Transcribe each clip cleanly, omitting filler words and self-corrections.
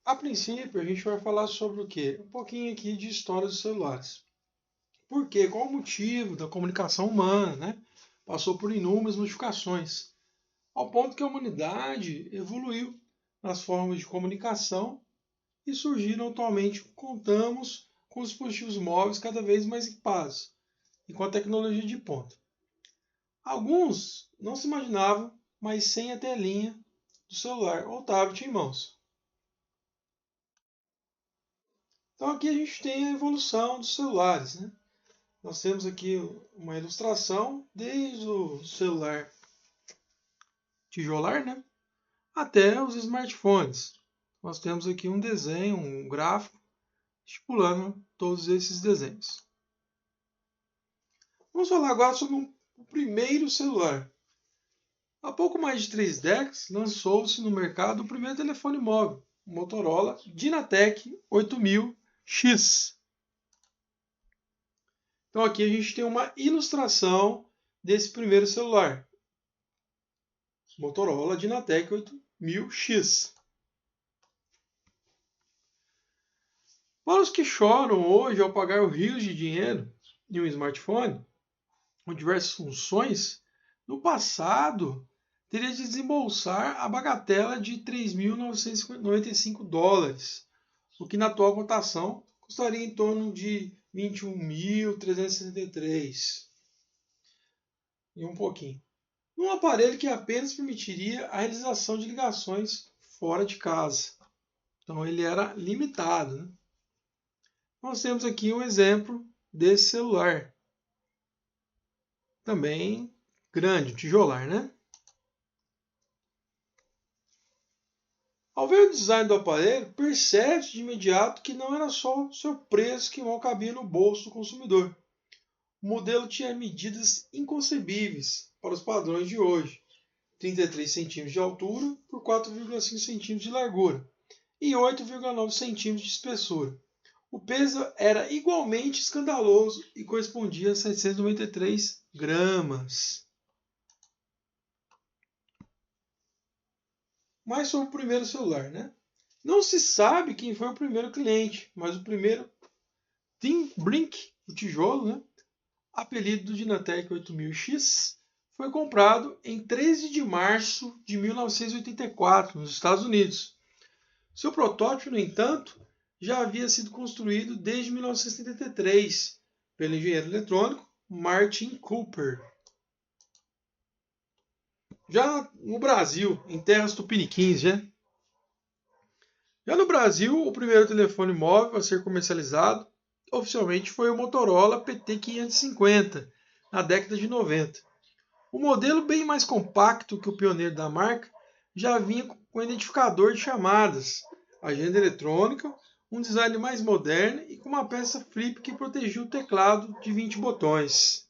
A princípio, a gente vai falar sobre o quê? Um pouquinho aqui de história dos celulares. Por quê? Qual o motivo da comunicação humana, né? Passou por inúmeras modificações, ao ponto que a humanidade evoluiu nas formas de comunicação e surgiram atualmente, contamos com os dispositivos móveis cada vez mais equipados e com a tecnologia de ponta. Alguns não se imaginavam, mas sem a telinha do celular ou tablet em mãos. Então aqui a gente tem a evolução dos celulares, né? Nós temos aqui uma ilustração desde o celular tijolar, né, até os smartphones. Nós temos aqui um desenho, um gráfico, estipulando todos esses desenhos. Vamos falar agora sobre o primeiro celular. Há pouco mais de 3 décadas, lançou-se no mercado o primeiro telefone móvel, o Motorola Dynatec 8000X. Então aqui a gente tem uma ilustração desse primeiro celular, Motorola Dynatec 8000X. Para os que choram hoje ao pagar rios de dinheiro em um smartphone, com diversas funções, no passado teria de desembolsar a bagatela de 3.995 dólares, o que na atual cotação custaria em torno de 21.363 e um pouquinho. Num aparelho que apenas permitiria a realização de ligações fora de casa. Então ele era limitado, né? Nós temos aqui um exemplo desse celular. Também grande, tijolar, né? Ao ver o design do aparelho, percebe-se de imediato que não era só o seu preço que mal cabia no bolso do consumidor. O modelo tinha medidas inconcebíveis para os padrões de hoje: 33 centímetros de altura por 4,5 centímetros de largura e 8,9 centímetros de espessura. O peso era igualmente escandaloso e correspondia a 793 gramas. Mas sobre o primeiro celular, né? Não se sabe quem foi o primeiro cliente, mas o primeiro Tim Brink, o tijolo, né, apelido do Dynatec 8000X, foi comprado em 13 de março de 1984, nos Estados Unidos. Seu protótipo, no entanto, já havia sido construído desde 1973 pelo engenheiro eletrônico Martin Cooper. Já no Brasil, em terras tupiniquins, Já no Brasil, o primeiro telefone móvel a ser comercializado oficialmente foi o Motorola PT550, na década de 90. O modelo, bem mais compacto que o pioneiro da marca, já vinha com identificador de chamadas, agenda eletrônica, um design mais moderno e com uma peça flip que protegia o teclado de 20 botões.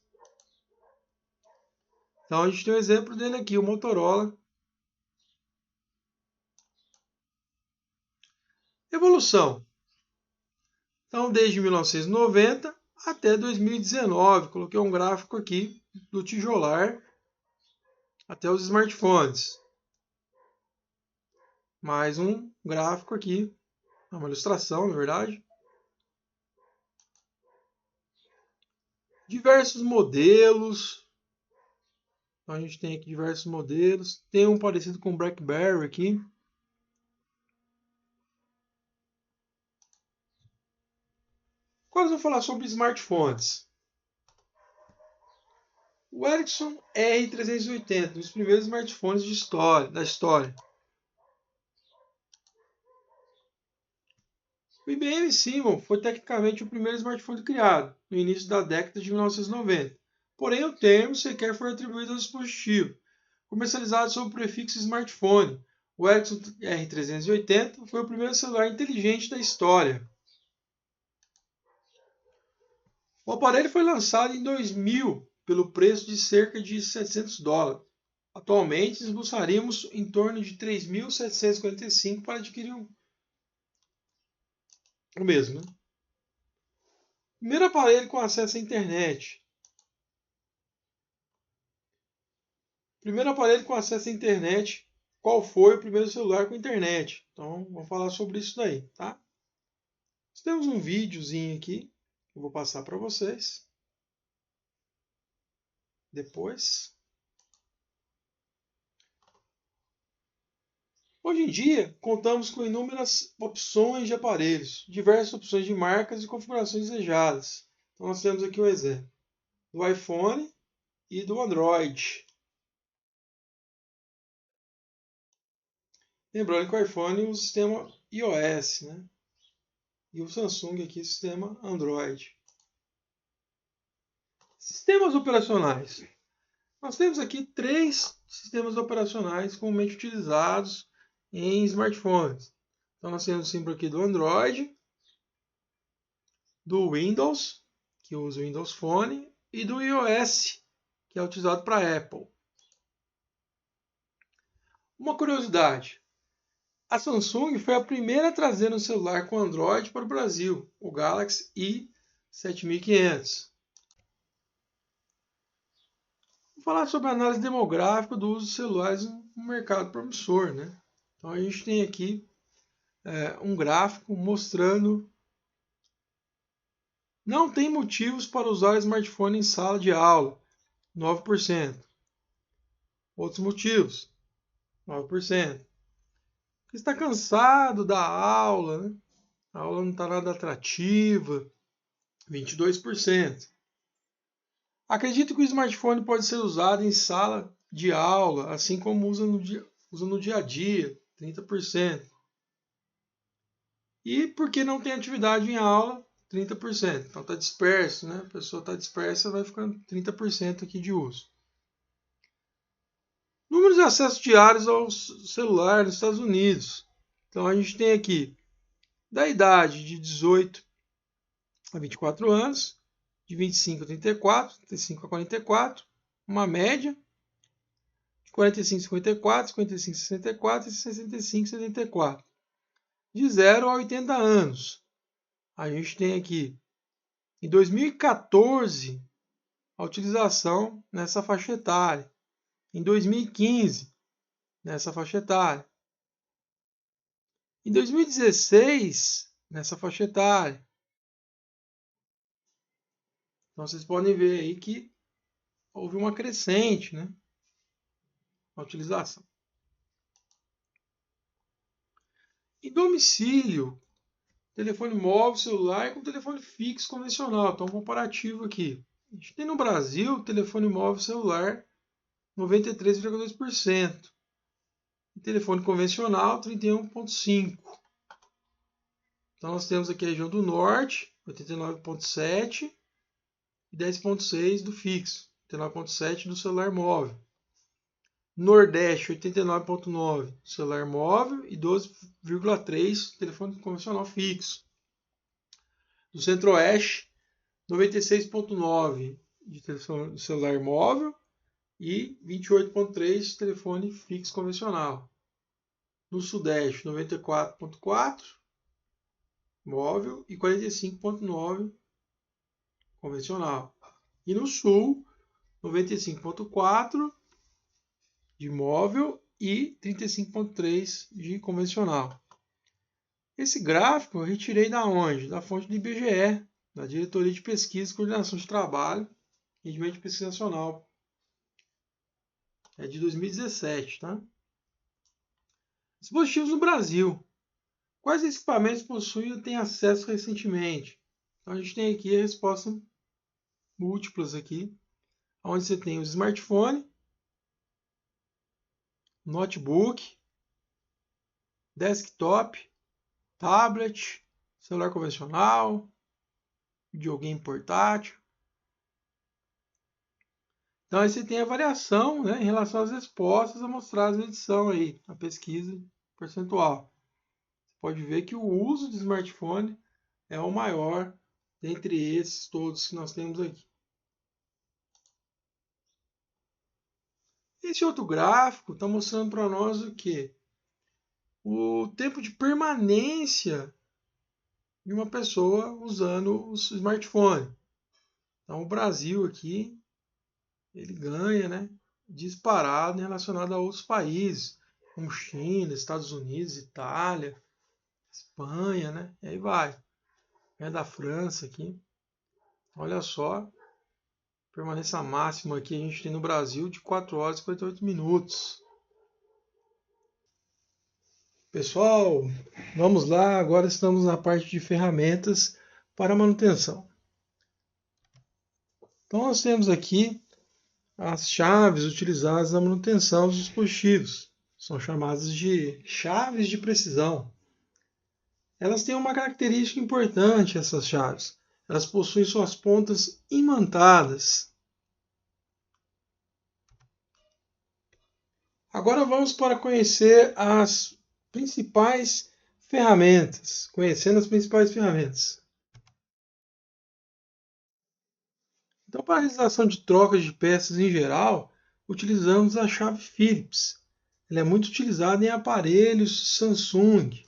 Então a gente tem um exemplo dele aqui, o Motorola. Evolução. Então, desde 1990 até 2019, coloquei um gráfico aqui do tijolar até os smartphones. Mais um gráfico aqui, uma ilustração, na verdade. Diversos modelos. Então, a gente tem aqui diversos modelos. Tem um parecido com o BlackBerry aqui. Agora eu vou falar sobre smartphones. O Ericsson R380, um dos primeiros smartphones da história. O IBM Simon foi tecnicamente o primeiro smartphone criado, no início da década de 1990. Porém, o termo sequer foi atribuído ao dispositivo. Comercializado sob o prefixo smartphone, o Ericsson R380 foi o primeiro celular inteligente da história. O aparelho foi lançado em 2000 pelo preço de cerca de 700 dólares. Atualmente, esboçaríamos em torno de 3.745 para adquirir o mesmo. Primeiro aparelho com acesso à internet. Primeiro aparelho com acesso à internet qual foi o primeiro celular com internet. Então, vou falar sobre isso daí, tá? Nós temos um videozinho aqui que eu vou passar para vocês depois. Hoje em dia, contamos com inúmeras opções de aparelhos, diversas opções de marcas e configurações desejadas. Então, nós temos aqui um exemplo do iPhone e do Android. Lembrando que o iPhone usa o sistema iOS, né? E o Samsung aqui, o sistema Android. Sistemas operacionais. Nós temos aqui 3 sistemas operacionais comumente utilizados em smartphones. Então, nós temos o símbolo aqui do Android, do Windows, que usa o Windows Phone, e do iOS, que é utilizado para Apple. Uma curiosidade. A Samsung foi a primeira a trazer um celular com Android para o Brasil, o Galaxy i7500. Vou falar sobre a análise demográfica do uso de celulares no mercado promissor, né? Então a gente tem aqui um gráfico mostrando não tem motivos para usar smartphone em sala de aula, 9%. Outros motivos, 9%. Está cansado da aula, né? A aula não está nada atrativa, 22%. Acredito que o smartphone pode ser usado em sala de aula, assim como usa no dia a dia, 30%. E porque não tem atividade em aula, 30%. Então está disperso, né? A pessoa está dispersa, vai ficando 30% aqui de uso. Números de acessos diários ao celular nos Estados Unidos. Então a gente tem aqui da idade de 18 a 24 anos, de 25 a 34, 35 a 44, uma média de 45 a 54, 55 a 64 e 65 a 74. De 0 a 80 anos. A gente tem aqui, em 2014, a utilização nessa faixa etária. Em 2015, nessa faixa etária. Em 2016, nessa faixa etária. Então vocês podem ver aí que houve uma crescente, né, na utilização. Em domicílio, telefone móvel, celular com telefone fixo convencional. Então, um comparativo aqui. A gente tem no Brasil telefone móvel celular 93,2%. E telefone convencional 31,5%. Então, nós temos aqui a região do Norte, 89,7%. E 10,6% do fixo, 89,7% do celular móvel. Nordeste, 89,9% celular móvel e 12,3% telefone convencional fixo. Do Centro-Oeste, 96,9% de telefone celular móvel e 28,3% telefone fixo convencional. No Sudeste, 94,4% móvel e 45,9% convencional. E no Sul, 95,4% de móvel e 35,3% de convencional. Esse gráfico eu retirei da onde? Da fonte do IBGE, da Diretoria de Pesquisa e Coordenação de Trabalho, Rendimento de Pesquisa Nacional. É de 2017, tá? Dispositivos no Brasil. Quais equipamentos possuem ou têm acesso recentemente? Então a gente tem aqui a resposta múltiplas aqui, onde você tem o smartphone, notebook, desktop, tablet, celular convencional, videogame portátil. Então aí você tem a variação, né, em relação às respostas amostradas na edição aí, a pesquisa percentual. Você pode ver que o uso de smartphone é o maior dentre esses todos que nós temos aqui. Esse outro gráfico está mostrando para nós o quê? O tempo de permanência de uma pessoa usando o smartphone. Então o Brasil aqui, ele ganha, né, disparado em relacionado a outros países. como China, Estados Unidos, Itália, Espanha, né? E aí vai. É da França aqui. Olha só, permanência máxima aqui a gente tem no Brasil de 4 horas e 48 minutos. Pessoal, vamos lá, agora estamos na parte de ferramentas para manutenção. Então nós temos aqui as chaves utilizadas na manutenção dos dispositivos. São chamadas de chaves de precisão. Elas têm uma característica importante, essas chaves. Elas possuem suas pontas imantadas. Agora vamos para conhecer as principais ferramentas. Conhecendo as principais ferramentas. Então, para a realização de trocas de peças em geral, utilizamos a chave Phillips. Ela é muito utilizada em aparelhos Samsung.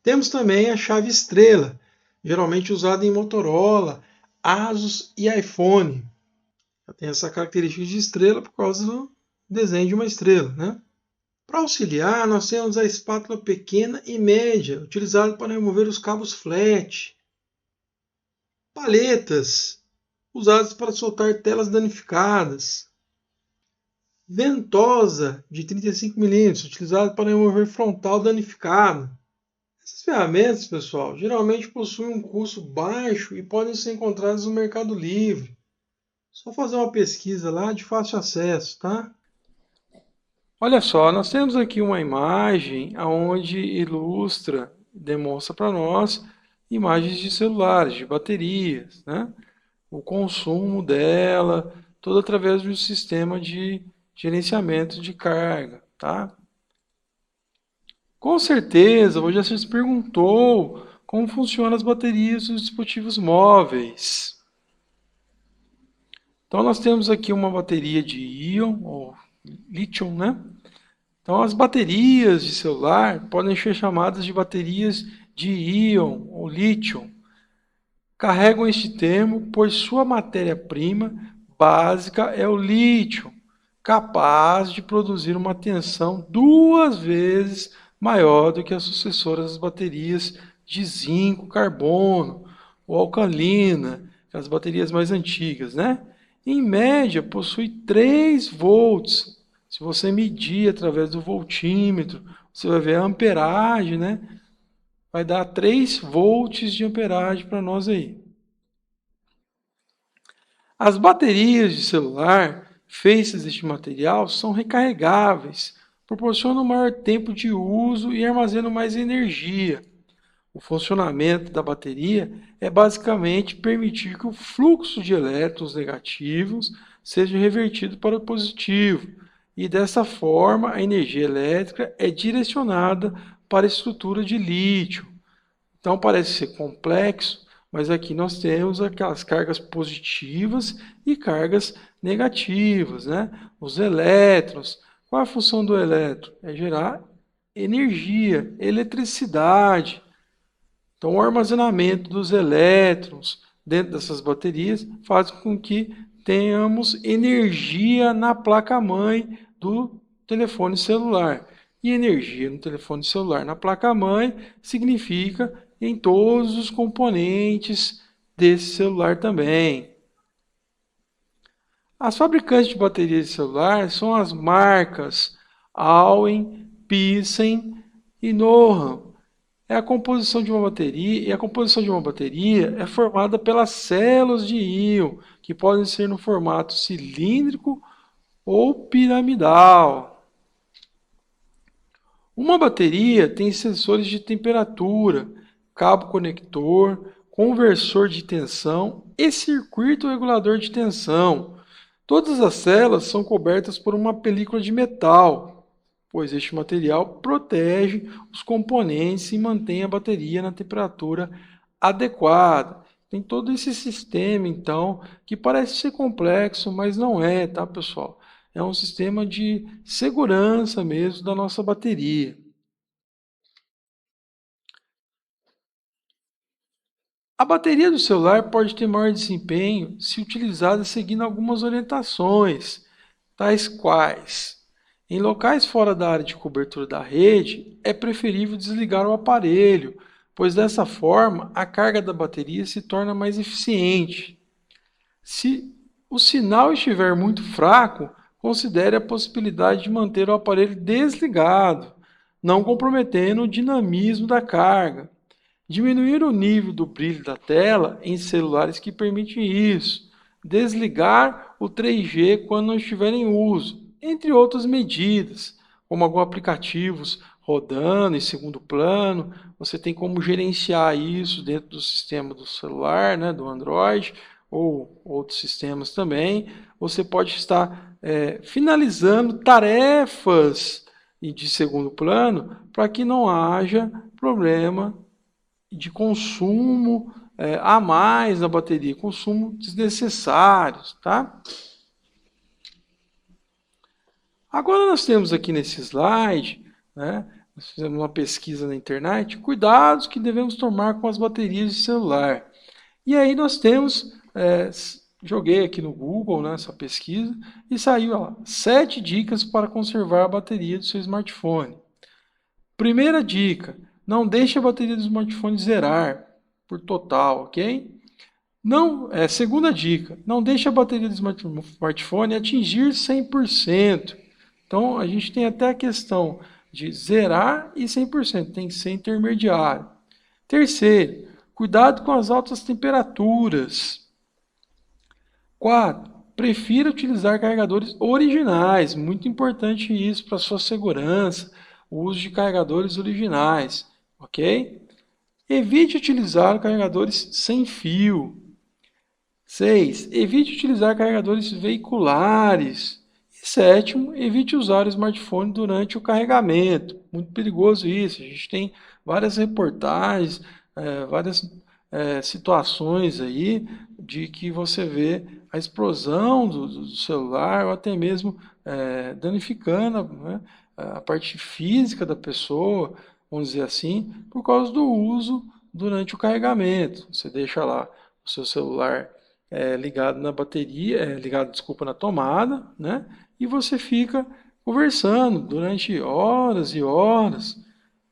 Temos também a chave estrela, geralmente usada em Motorola, Asus e iPhone. Ela tem essa característica de estrela por causa do desenho de uma estrela, né? Para auxiliar, nós temos a espátula pequena e média, utilizada para remover os cabos flat. Paletas, usadas para soltar telas danificadas. Ventosa de 35 mm, utilizada para remover frontal danificado. Essas ferramentas, pessoal, geralmente possuem um custo baixo e podem ser encontradas no Mercado Livre. Só fazer uma pesquisa lá de fácil acesso, tá? Olha só, nós temos aqui uma imagem onde ilustra, demonstra para nós imagens de celulares, de baterias, né? O consumo dela, todo através de um sistema de gerenciamento de carga, tá? Com certeza, você já se perguntou como funcionam as baterias dos dispositivos móveis. Então, nós temos aqui uma bateria de íon, ou lítio, né? Então, as baterias de celular podem ser chamadas de baterias de íon, ou lítio. Carregam este termo, pois sua matéria-prima básica é o lítio, capaz de produzir uma tensão 2 vezes maior do que as sucessoras das baterias de zinco, carbono ou alcalina, as baterias mais antigas, né? Em média, possui 3 volts. Se você medir através do voltímetro, você vai ver a amperagem, né? Vai dar 3 volts de amperagem para nós aí. As baterias de celular feitas deste material são recarregáveis, proporcionam maior tempo de uso e armazenam mais energia. O funcionamento da bateria é basicamente permitir que o fluxo de elétrons negativos seja revertido para o positivo, e dessa forma a energia elétrica é direcionada para a estrutura de lítio. Então parece ser complexo, mas aqui nós temos aquelas cargas positivas e cargas negativas, né? Os elétrons. Qual é a função do elétron? É gerar energia, eletricidade. Então o armazenamento dos elétrons dentro dessas baterias faz com que tenhamos energia na placa-mãe do telefone celular. E energia no telefone celular na placa-mãe significa em todos os componentes desse celular também. As fabricantes de baterias de celular são as marcas Allen, Thyssen e Norham. É a composição de uma bateria, e a composição de uma bateria é formada pelas células de íon, que podem ser no formato cilíndrico ou piramidal. Uma bateria tem sensores de temperatura, cabo conector, conversor de tensão e circuito regulador de tensão. Todas as células são cobertas por uma película de metal, pois este material protege os componentes e mantém a bateria na temperatura adequada. Tem todo esse sistema, então, que parece ser complexo, mas não é, tá, pessoal? É um sistema de segurança mesmo da nossa bateria. A bateria do celular pode ter maior desempenho se utilizada seguindo algumas orientações, tais quais Em locais fora da área de cobertura da rede, é preferível desligar o aparelho, pois dessa forma a carga da bateria se torna mais eficiente. Se o sinal estiver muito fraco, considere a possibilidade de manter o aparelho desligado, não comprometendo o dinamismo da carga. Diminuir o nível do brilho da tela em celulares que permitem isso. Desligar o 3G quando não estiver em uso, entre outras medidas, como alguns aplicativos rodando em segundo plano. Você tem como gerenciar isso dentro do sistema do celular, né, do Android, ou outros sistemas também. Você pode estar finalizando tarefas de segundo plano para que não haja problema de consumo a mais na bateria, consumo desnecessários, tá? Agora nós temos aqui nesse slide, né, nós fizemos uma pesquisa na internet, cuidados que devemos tomar com as baterias de celular. E aí nós temos, joguei aqui no Google, né, essa pesquisa, e saiu ó, 7 dicas para conservar a bateria do seu smartphone. Primeira dica, não deixe a bateria do smartphone zerar por total, ok? Segunda dica, não deixe a bateria do smartphone atingir 100%. Então, a gente tem até a questão de zerar e 100%, tem que ser intermediário. Terceiro, cuidado com as altas temperaturas. 4. Prefira utilizar carregadores originais, muito importante isso para sua segurança, o uso de carregadores originais, ok? Evite utilizar carregadores sem fio. 6. Evite utilizar carregadores veiculares. E 7. Evite usar o smartphone durante o carregamento. Muito perigoso isso. A gente tem várias reportagens, várias situações aí de que você vê a explosão do celular ou até mesmo danificando, né, a parte física da pessoa, vamos dizer assim, por causa do uso durante o carregamento. Você deixa lá o seu celular ligado na bateria, desculpa, na tomada, né? E você fica conversando durante horas e horas,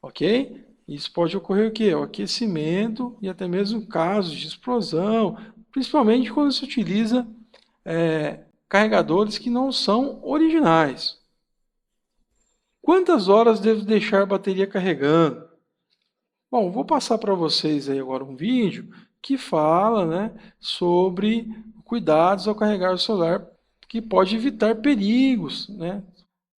ok? Isso pode ocorrer o quê? O aquecimento e até mesmo casos de explosão, principalmente quando se utiliza carregadores que não são originais. Quantas horas devo deixar a bateria carregando? Bom, vou passar para vocês aí agora um vídeo que fala, né, sobre cuidados ao carregar o celular, que pode evitar perigos, né?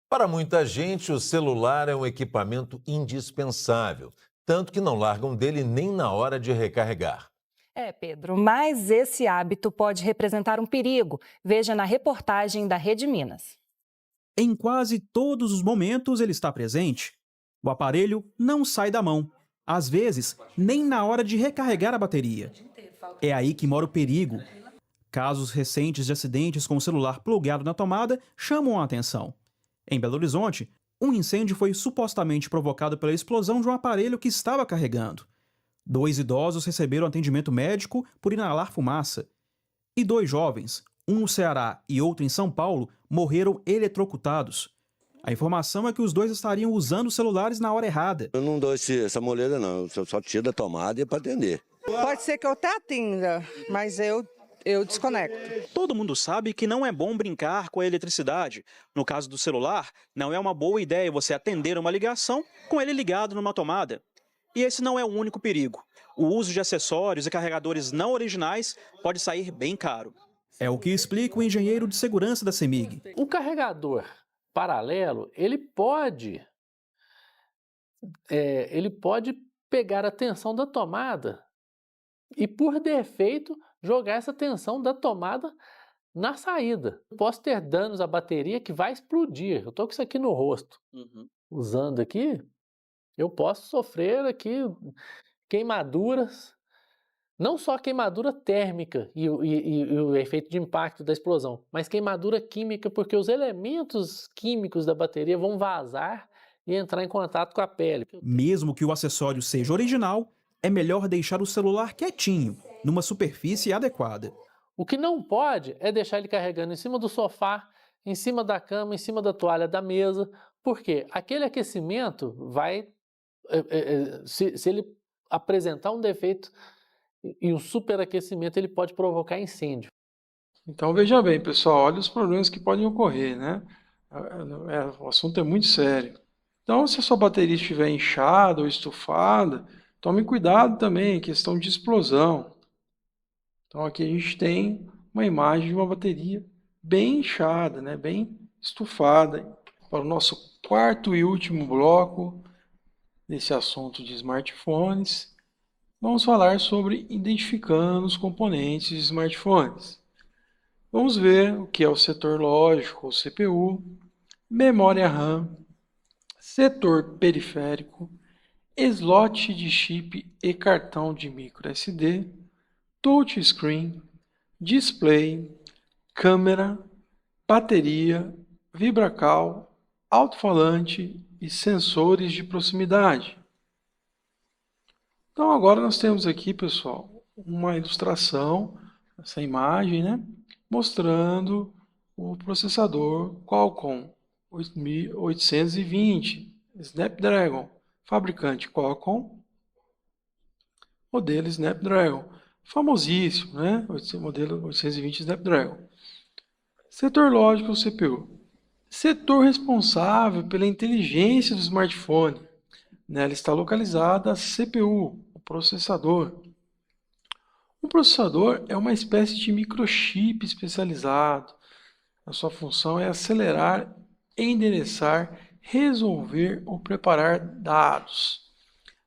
Para muita gente, o celular é um equipamento indispensável, tanto que não largam dele nem na hora de recarregar. Pedro, mas esse hábito pode representar um perigo. Veja na reportagem da Rede Minas. Em quase todos os momentos ele está presente. O aparelho não sai da mão. Às vezes, nem na hora de recarregar a bateria. É aí que mora o perigo. Casos recentes de acidentes com o celular plugado na tomada chamam a atenção. Em Belo Horizonte, um incêndio foi supostamente provocado pela explosão de um aparelho que estava carregando. 2 idosos receberam atendimento médico por inalar fumaça. E 2 jovens, um no Ceará e outro em São Paulo, morreram eletrocutados. A informação é que os 2 estariam usando os celulares na hora errada. Eu não dou essa moleza não, eu só tiro da tomada e é para atender. Pode ser que eu até atenda, mas eu desconecto. Todo mundo sabe que não é bom brincar com a eletricidade. No caso do celular, não é uma boa ideia você atender uma ligação com ele ligado numa tomada. E esse não é o único perigo. O uso de acessórios e carregadores não originais pode sair bem caro. É o que explica o engenheiro de segurança da CEMIG. O carregador paralelo, ele pode pegar a tensão da tomada e, por defeito, jogar essa tensão da tomada na saída. Eu posso ter danos à bateria que vai explodir. Eu estou com isso aqui no rosto. Usando aqui, eu posso sofrer aqui queimaduras, não só queimadura térmica e o efeito de impacto da explosão, mas queimadura química, porque os elementos químicos da bateria vão vazar e entrar em contato com a pele. Mesmo que o acessório seja original, é melhor deixar o celular quietinho, numa superfície adequada. O que não pode é deixar ele carregando em cima do sofá, em cima da cama, em cima da toalha da mesa. Por quê? Aquele aquecimento vai, se ele apresentar um defeito e um superaquecimento, ele pode provocar incêndio. Então veja bem, pessoal, olha os problemas que podem ocorrer, né? O assunto é muito sério. Então, se a sua bateria estiver inchada ou estufada, tome cuidado também, questão de explosão. Então aqui a gente tem uma imagem de uma bateria bem inchada, né? Bem estufada. Para o nosso quarto e último bloco desse assunto de smartphones, vamos falar sobre identificando os componentes de smartphones. Vamos ver o que é o setor lógico, ou CPU, memória RAM, setor periférico, slot de chip e cartão de micro SD, touchscreen, display, câmera, bateria, vibracal, alto-falante e sensores de proximidade. Então agora nós temos aqui, pessoal, uma ilustração, essa imagem, né? Mostrando o processador Qualcomm 8820 Snapdragon, fabricante Qualcomm, modelo Snapdragon, famosíssimo, né? Modelo 820 Snapdragon. Setor lógico, o CPU. Setor responsável pela inteligência do smartphone. Nela está localizada a CPU, o processador. Um processador é uma espécie de microchip especializado. A sua função é acelerar, endereçar, resolver ou preparar dados.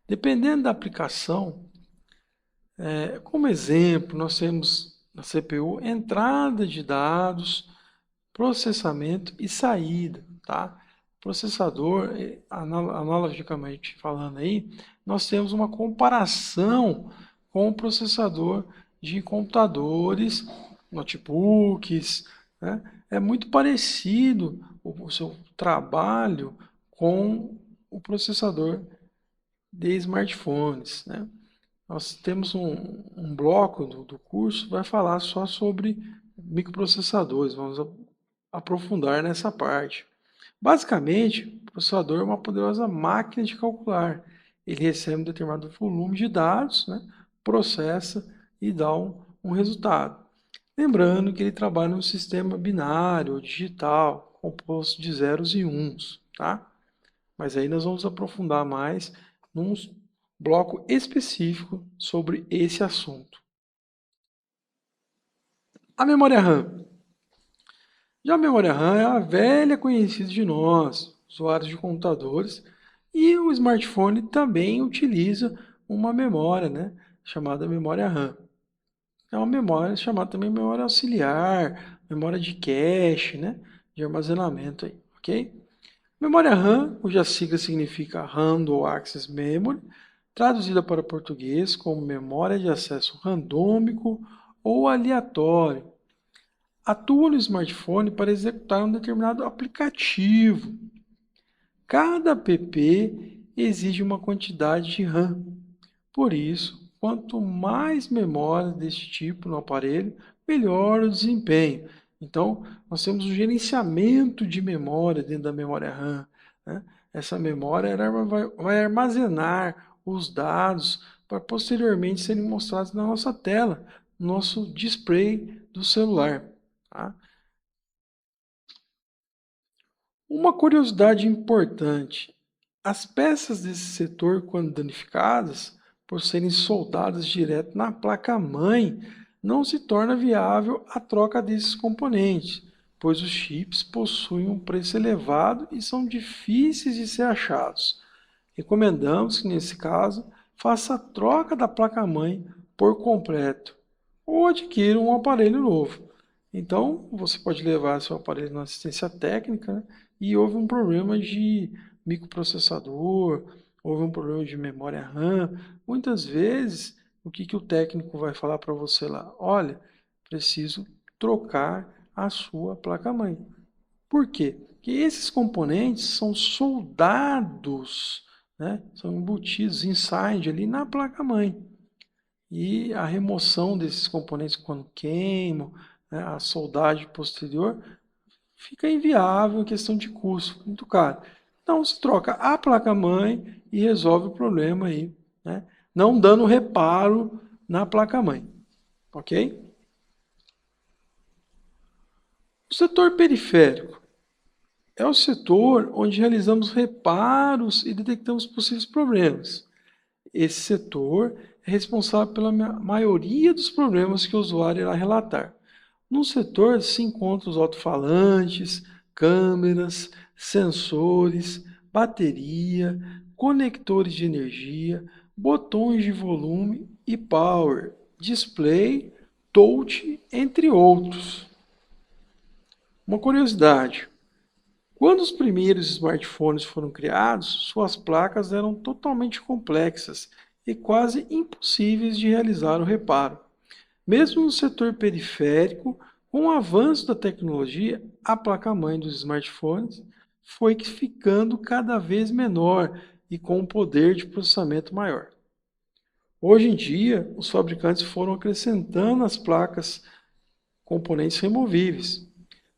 Dependendo da aplicação, como exemplo, nós temos na CPU entrada de dados, processamento e saída. Tá? Processador, analogicamente falando aí, nós temos uma comparação com o processador de computadores, notebooks, né? É muito parecido o seu trabalho com o processador de smartphones, né? Nós temos um bloco do curso que vai falar só sobre microprocessadores, vamos aprofundar nessa parte. Basicamente, o processador é uma poderosa máquina de calcular. Ele recebe um determinado volume de dados, né? Processa e dá um resultado. Lembrando que ele trabalha num sistema binário ou digital, composto de zeros e uns, tá? Mas aí nós vamos aprofundar mais num bloco específico sobre esse assunto. A memória RAM. Já a memória RAM é a velha conhecida de nós, usuários de computadores, e o smartphone também utiliza uma memória, né, chamada memória RAM. É uma memória chamada também memória auxiliar, memória de cache, né, de armazenamento aí, ok? Memória RAM, cuja sigla significa Random Access Memory, traduzida para português como memória de acesso randômico ou aleatório. Atua no smartphone para executar um determinado aplicativo. Cada app exige uma quantidade de RAM. Por isso, quanto mais memória deste tipo no aparelho, melhor o desempenho. Então, nós temos o gerenciamento de memória dentro da memória RAM, né? Essa memória vai armazenar os dados para posteriormente serem mostrados na nossa tela, no nosso display do celular. Tá? Uma curiosidade importante: as peças desse setor, quando danificadas, por serem soldadas direto na placa-mãe, não se torna viável a troca desses componentes, pois os chips possuem um preço elevado e são difíceis de ser achados. Recomendamos que, nesse caso, faça a troca da placa-mãe por completo ou adquira um aparelho novo. Então, você pode levar seu aparelho na assistência técnica, né, e houve um problema de microprocessador, houve um problema de memória RAM. Muitas vezes, o que o técnico vai falar para você lá? Olha, preciso trocar a sua placa-mãe. Por quê? Porque esses componentes são soldados, né? São embutidos inside ali na placa-mãe. E a remoção desses componentes quando queimam, né, a soldagem posterior, fica inviável a questão de custo, muito caro. Então você troca a placa-mãe e resolve o problema aí, né? Não dando reparo na placa-mãe, ok? O setor periférico é o setor onde realizamos reparos e detectamos possíveis problemas. Esse setor é responsável pela maioria dos problemas que o usuário irá relatar. No setor se encontram os alto-falantes, câmeras, sensores, bateria, conectores de energia, botões de volume e power, display, touch, entre outros. Uma curiosidade: quando os primeiros smartphones foram criados, suas placas eram totalmente complexas e quase impossíveis de realizar o reparo. Mesmo no setor periférico, com o avanço da tecnologia, a placa-mãe dos smartphones foi ficando cada vez menor e com um poder de processamento maior. Hoje em dia, os fabricantes foram acrescentando às placas componentes removíveis,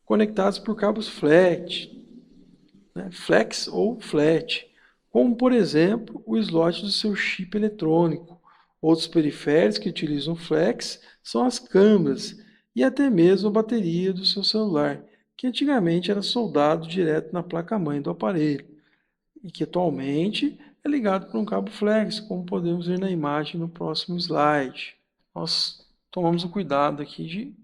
conectados por cabos flex ou flat, como por exemplo o slot do seu chip eletrônico. Outros periféricos que utilizam flex são as câmeras e até mesmo a bateria do seu celular, que antigamente era soldado direto na placa-mãe do aparelho e que atualmente é ligado por um cabo flex, como podemos ver na imagem no próximo slide. Nós tomamos o cuidado aqui de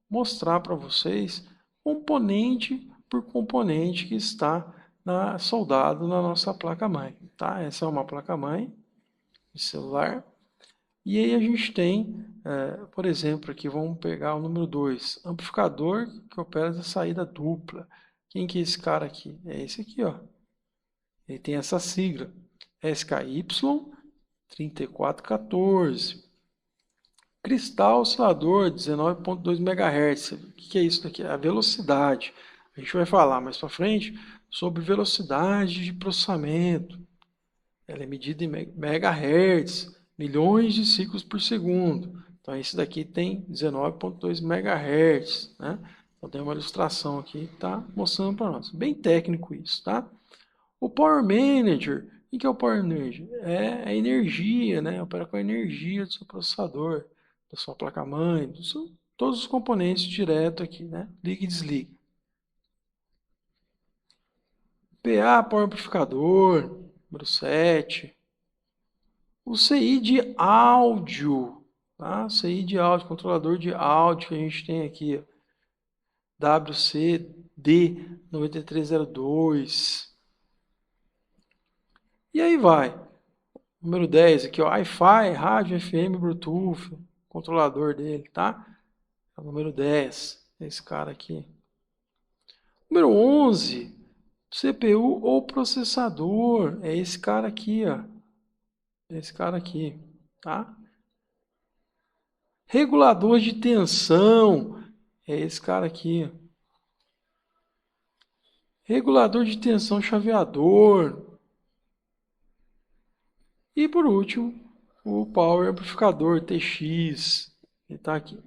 mostrar para vocês componente por componente que está soldado na nossa placa-mãe. Tá? Essa é uma placa-mãe de celular. E aí a gente tem, por exemplo, aqui vamos pegar o número 2, amplificador que opera da saída dupla. Quem que é esse cara aqui? É esse aqui, ó. Ele tem essa sigla, SKY 3414. Cristal oscilador 19.2 MHz. O que é isso daqui? A velocidade. A gente vai falar mais para frente sobre velocidade de processamento. Ela é medida em megahertz, milhões de ciclos por segundo. Então esse daqui tem 19.2 MHz, né? Então tem uma ilustração aqui que está mostrando para nós. Bem técnico isso, tá? O Power Manager, o que é o Power Manager? É a energia, né? Opera com a energia do seu processador, da sua placa-mãe, todos os componentes direto aqui, né? Liga e desliga. PA, Power Amplificador, número 7. O CI de áudio, tá? CI de áudio, controlador de áudio que a gente tem aqui, WCD9302. E aí vai. Número 10 aqui, ó, Wi-Fi, rádio, FM, Bluetooth, controlador dele, tá? É o número 10, esse cara aqui. Número 11, CPU ou processador, é esse cara aqui, ó. Esse cara aqui, tá? Regulador de tensão, é esse cara aqui. Regulador de tensão chaveador. E por último, o Power Amplificador TX, ele está aqui.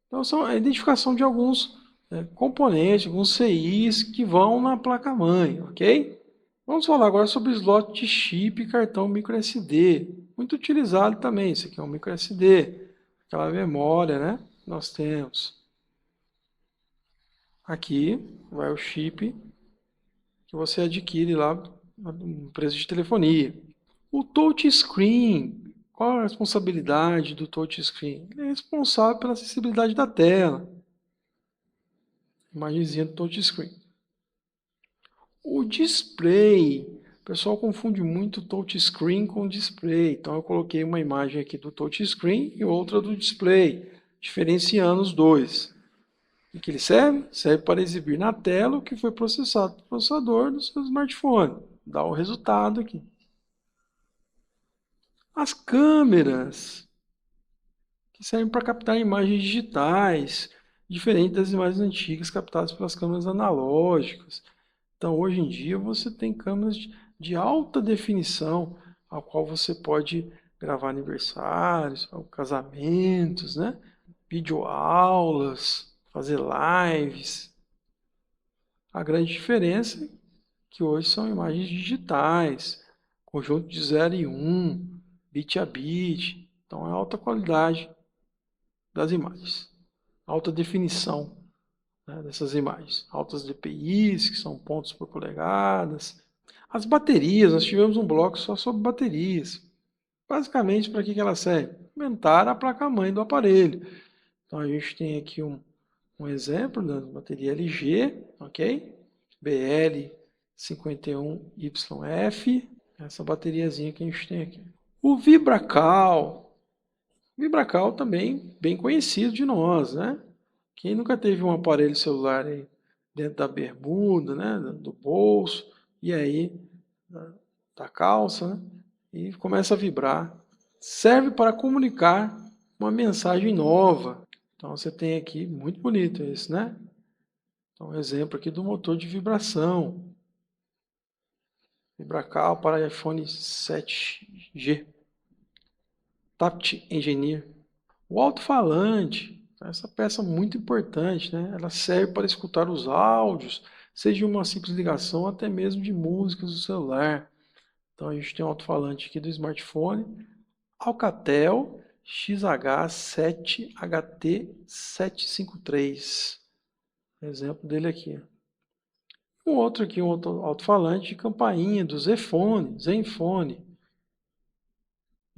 Então, são a identificação de alguns componentes, alguns CIs que vão na placa-mãe, ok? Vamos falar agora sobre o slot de chip e cartão microSD. Muito utilizado também, isso aqui é um microSD, aquela memória, né? Nós temos. Aqui vai o chip que você adquire lá no preço de telefonia. O touchscreen, qual a responsabilidade do touchscreen? Ele é responsável pela acessibilidade da tela. Imagenzinha do touchscreen. O display, o pessoal confunde muito touchscreen com display. Então eu coloquei uma imagem aqui do touchscreen e outra do display, diferenciando os dois. E que ele serve? Serve para exibir na tela o que foi processado pelo processador do seu smartphone. Dá o resultado aqui. As câmeras, que servem para captar imagens digitais, diferente das imagens antigas captadas pelas câmeras analógicas. Então, hoje em dia, você tem câmeras de alta definição, ao qual você pode gravar aniversários, casamentos, né? Videoaulas, fazer lives. A grande diferença é que hoje são imagens digitais, conjunto de 0 e 1, bit a bit. Então é alta qualidade das imagens, alta definição, né, dessas imagens, altas DPIs, que são pontos por polegadas. As baterias, nós tivemos um bloco só sobre baterias. Basicamente, para que ela serve? Aumentar a placa-mãe do aparelho. Então a gente tem aqui um exemplo da bateria LG, ok? BL51YF, essa bateriazinha que a gente tem aqui. O Vibracal também bem conhecido de nós, né? Quem nunca teve um aparelho celular aí dentro da bermuda, né? Do bolso, e aí da calça, né? E começa a vibrar. Serve para comunicar uma mensagem nova. Então você tem aqui, muito bonito esse, né? Então, um exemplo aqui do motor de vibração. Vibracal para iPhone 7G. Tapt Engineer. O alto-falante, essa peça muito importante, né? Ela serve para escutar os áudios, seja uma simples ligação, até mesmo de músicas do celular. Então a gente tem um alto-falante aqui do smartphone, Alcatel XH7HT753. Exemplo dele aqui. Um outro aqui, um outro alto-falante de campainha do Zenfone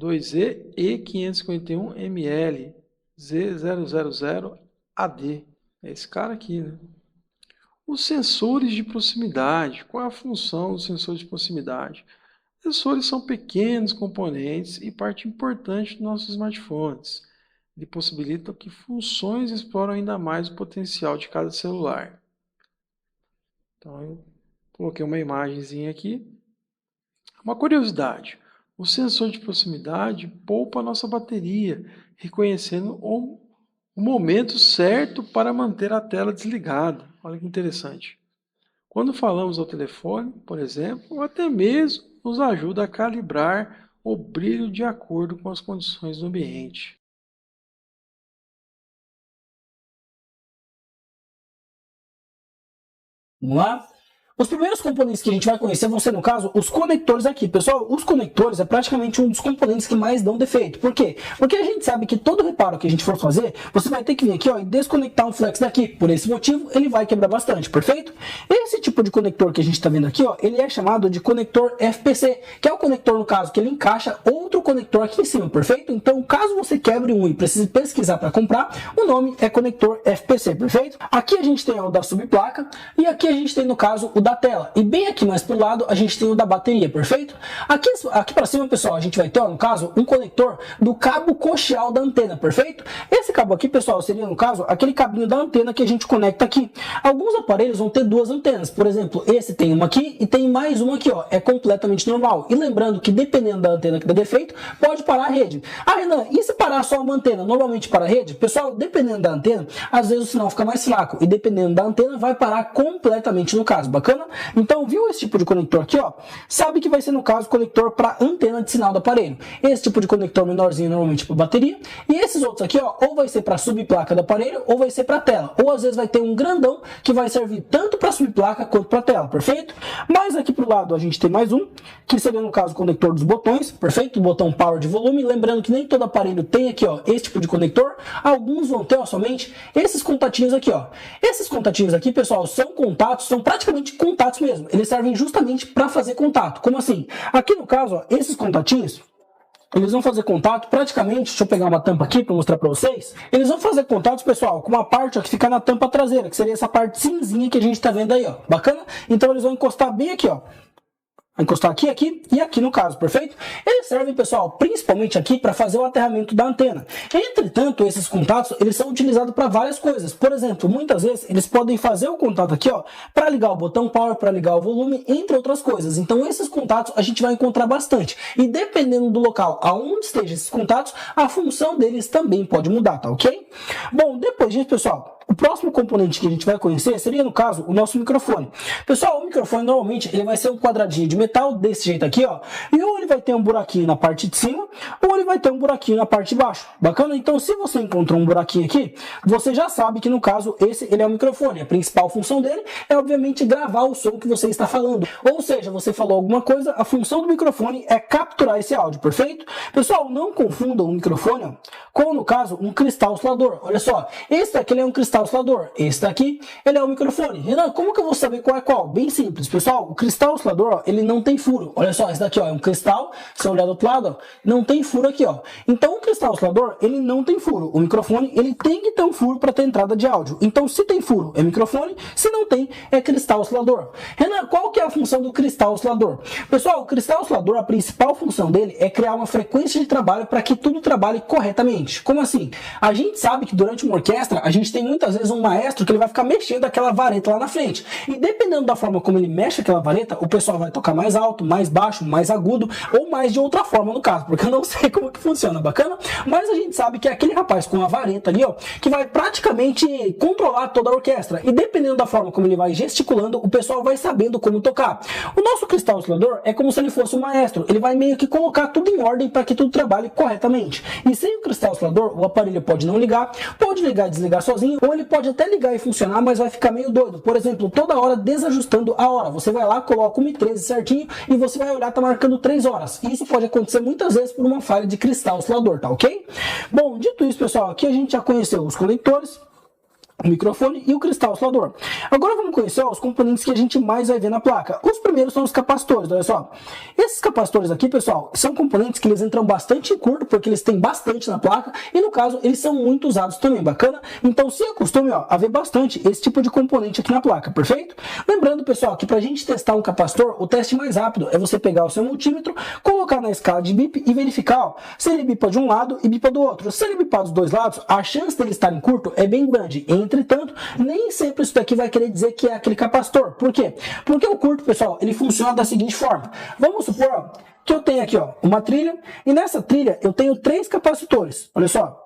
2E E551ML Z000AD. É esse cara aqui, né? Os sensores de proximidade. Qual é a função dos sensores de proximidade? Os sensores são pequenos componentes e parte importante dos nossos smartphones. Ele possibilita que funções exploram ainda mais o potencial de cada celular. Então eu coloquei uma imagenzinha aqui. Uma curiosidade. O sensor de proximidade poupa a nossa bateria, reconhecendo o momento certo para manter a tela desligada. Olha que interessante. Quando falamos ao telefone, por exemplo, ou até mesmo nos ajuda a calibrar o brilho de acordo com as condições do ambiente. Vamos lá? Os primeiros componentes que a gente vai conhecer vão ser, no caso, os conectores aqui. Pessoal, os conectores é praticamente um dos componentes que mais dão defeito. Por quê? Porque a gente sabe que todo reparo que a gente for fazer, você vai ter que vir aqui, ó, e desconectar um flex daqui. Por esse motivo, ele vai quebrar bastante, perfeito? Esse tipo de conector que a gente está vendo aqui, ó, ele é chamado de conector FPC, que é o conector, no caso, que ele encaixa outro conector aqui em cima, perfeito? Então, caso você quebre um e precise pesquisar para comprar, o nome é conector FPC, perfeito? Aqui a gente tem o da subplaca e aqui a gente tem, no caso, o da tela. E bem aqui mais pro lado a gente tem o da bateria, perfeito? Aqui para cima, pessoal, a gente vai ter, ó, no caso, um conector do cabo coaxial da antena, perfeito? Esse cabo aqui, pessoal, seria, no caso, aquele cabinho da antena que a gente conecta aqui. Alguns aparelhos vão ter duas antenas, por exemplo, esse tem uma aqui e tem mais uma aqui, ó, é completamente normal. E lembrando que dependendo da antena que dá defeito, pode parar a rede. Ah, Renan, e se parar só uma antena, normalmente para a rede? Pessoal, dependendo da antena, às vezes o sinal fica mais fraco e dependendo da antena vai parar completamente no caso, bacana? Então, viu esse tipo de conector aqui, ó? Sabe que vai ser, no caso, conector para antena de sinal do aparelho. Esse tipo de conector menorzinho, normalmente para bateria. E esses outros aqui, ó, ou vai ser para subplaca do aparelho, ou vai ser para tela. Ou às vezes vai ter um grandão que vai servir tanto para subplaca quanto para tela, perfeito? Mas aqui pro lado a gente tem mais um, que seria, no caso, o conector dos botões, perfeito? O botão power de volume. Lembrando que nem todo aparelho tem aqui, ó, esse tipo de conector. Alguns vão ter, ó, somente esses contatinhos aqui, ó. Esses contatinhos aqui, pessoal, são contatos, são praticamente contatos mesmo. Eles servem justamente para fazer contato. Como assim? Aqui no caso, ó, esses contatinhos, eles vão fazer contato praticamente, deixa eu pegar uma tampa aqui para mostrar para vocês. Eles vão fazer contatos, pessoal, com uma parte, ó, que fica na tampa traseira, que seria essa parte cinzinha que a gente está vendo aí, ó. Bacana? Então eles vão encostar bem aqui, ó. Vai encostar aqui, aqui e aqui no caso, perfeito? Eles servem, pessoal, principalmente aqui para fazer o aterramento da antena. Entretanto, esses contatos, eles são utilizados para várias coisas. Por exemplo, muitas vezes eles podem fazer o contato aqui, ó, para ligar o botão power, para ligar o volume, entre outras coisas. Então, esses contatos a gente vai encontrar bastante. E dependendo do local aonde estejam esses contatos, a função deles também pode mudar, tá ok? Bom, depois disso, pessoal, o próximo componente que a gente vai conhecer seria, no caso, o nosso microfone. Pessoal, o microfone normalmente ele vai ser um quadradinho de metal desse jeito aqui, ó. E ou ele vai ter um buraquinho na parte de cima ou ele vai ter um buraquinho na parte de baixo. Bacana? Então, se você encontrou um buraquinho aqui, você já sabe que no caso ele é o microfone. A principal função dele é obviamente gravar o som que você está falando. Ou seja, você falou alguma coisa, a função do microfone é capturar esse áudio, perfeito? Pessoal, não confundam o microfone com, no caso, um cristal oscilador. Olha só, esse daqui ele é um cristal oscilador, esse daqui ele é o microfone. Renan, como que eu vou saber qual é qual? Bem simples, pessoal, o cristal oscilador, ó, ele não tem furo. Olha só, esse daqui ó, é um cristal, se eu olhar do outro lado, ó, não tem furo aqui, ó. Então o cristal oscilador, ele não tem furo. O microfone, ele tem que ter um furo para ter entrada de áudio. Então se tem furo, é microfone, se não tem, é cristal oscilador. Renan, qual que é a função do cristal oscilador? Pessoal, o cristal oscilador, a principal função dele é criar uma frequência de trabalho para que tudo trabalhe corretamente. Como assim? A gente sabe que durante uma orquestra, a gente tem muitas vezes um maestro que ele vai ficar mexendo aquela vareta lá na frente. E dependendo da forma como ele mexe aquela vareta, o pessoal vai tocar mais alto, mais baixo, mais agudo, ou mais de outra forma no caso, porque eu não sei como que funciona, bacana? Mas a gente sabe que é aquele rapaz com a vareta ali, ó, que vai praticamente controlar toda a orquestra. E dependendo da forma como ele vai gesticulando, o pessoal vai sabendo como tocar. O nosso cristal oscilador é como se ele fosse um maestro. Ele vai meio que colocar tudo em ordem para que tudo trabalhe corretamente. E sem o cristal oscilador, o aparelho pode não ligar, pode ligar e desligar sozinho, ou ele pode até ligar e funcionar, mas vai ficar meio doido. Por exemplo, toda hora desajustando a hora. Você vai lá, coloca o 1:13 certinho e você vai olhar, tá marcando 3 horas. Isso pode acontecer muitas vezes por uma falha de cristal oscilador, tá ok? Bom, dito isso, pessoal, aqui a gente já conheceu os conectores, o microfone e o cristal oscilador. Agora vamos conhecer os componentes que a gente mais vai ver na placa. Os primeiros são os capacitores, olha só. Esses capacitores aqui, pessoal, são componentes que eles entram bastante em curto, porque eles têm bastante na placa, e no caso, eles são muito usados também, bacana? Então se acostume a ver bastante esse tipo de componente aqui na placa, perfeito? Lembrando, pessoal, que pra gente testar um capacitor, o teste mais rápido é você pegar o seu multímetro, colocar na escala de bip e verificar, ó, se ele bipa de um lado e bipa do outro. Se ele bipar dos dois lados, a chance dele estar em curto é bem grande. Entretanto, nem sempre isso daqui vai querer dizer que é aquele capacitor. Por quê? Porque o curto, pessoal, ele funciona da seguinte forma. Vamos supor, ó, que eu tenho aqui, ó, uma trilha, e nessa trilha eu tenho 3 capacitores. Olha só.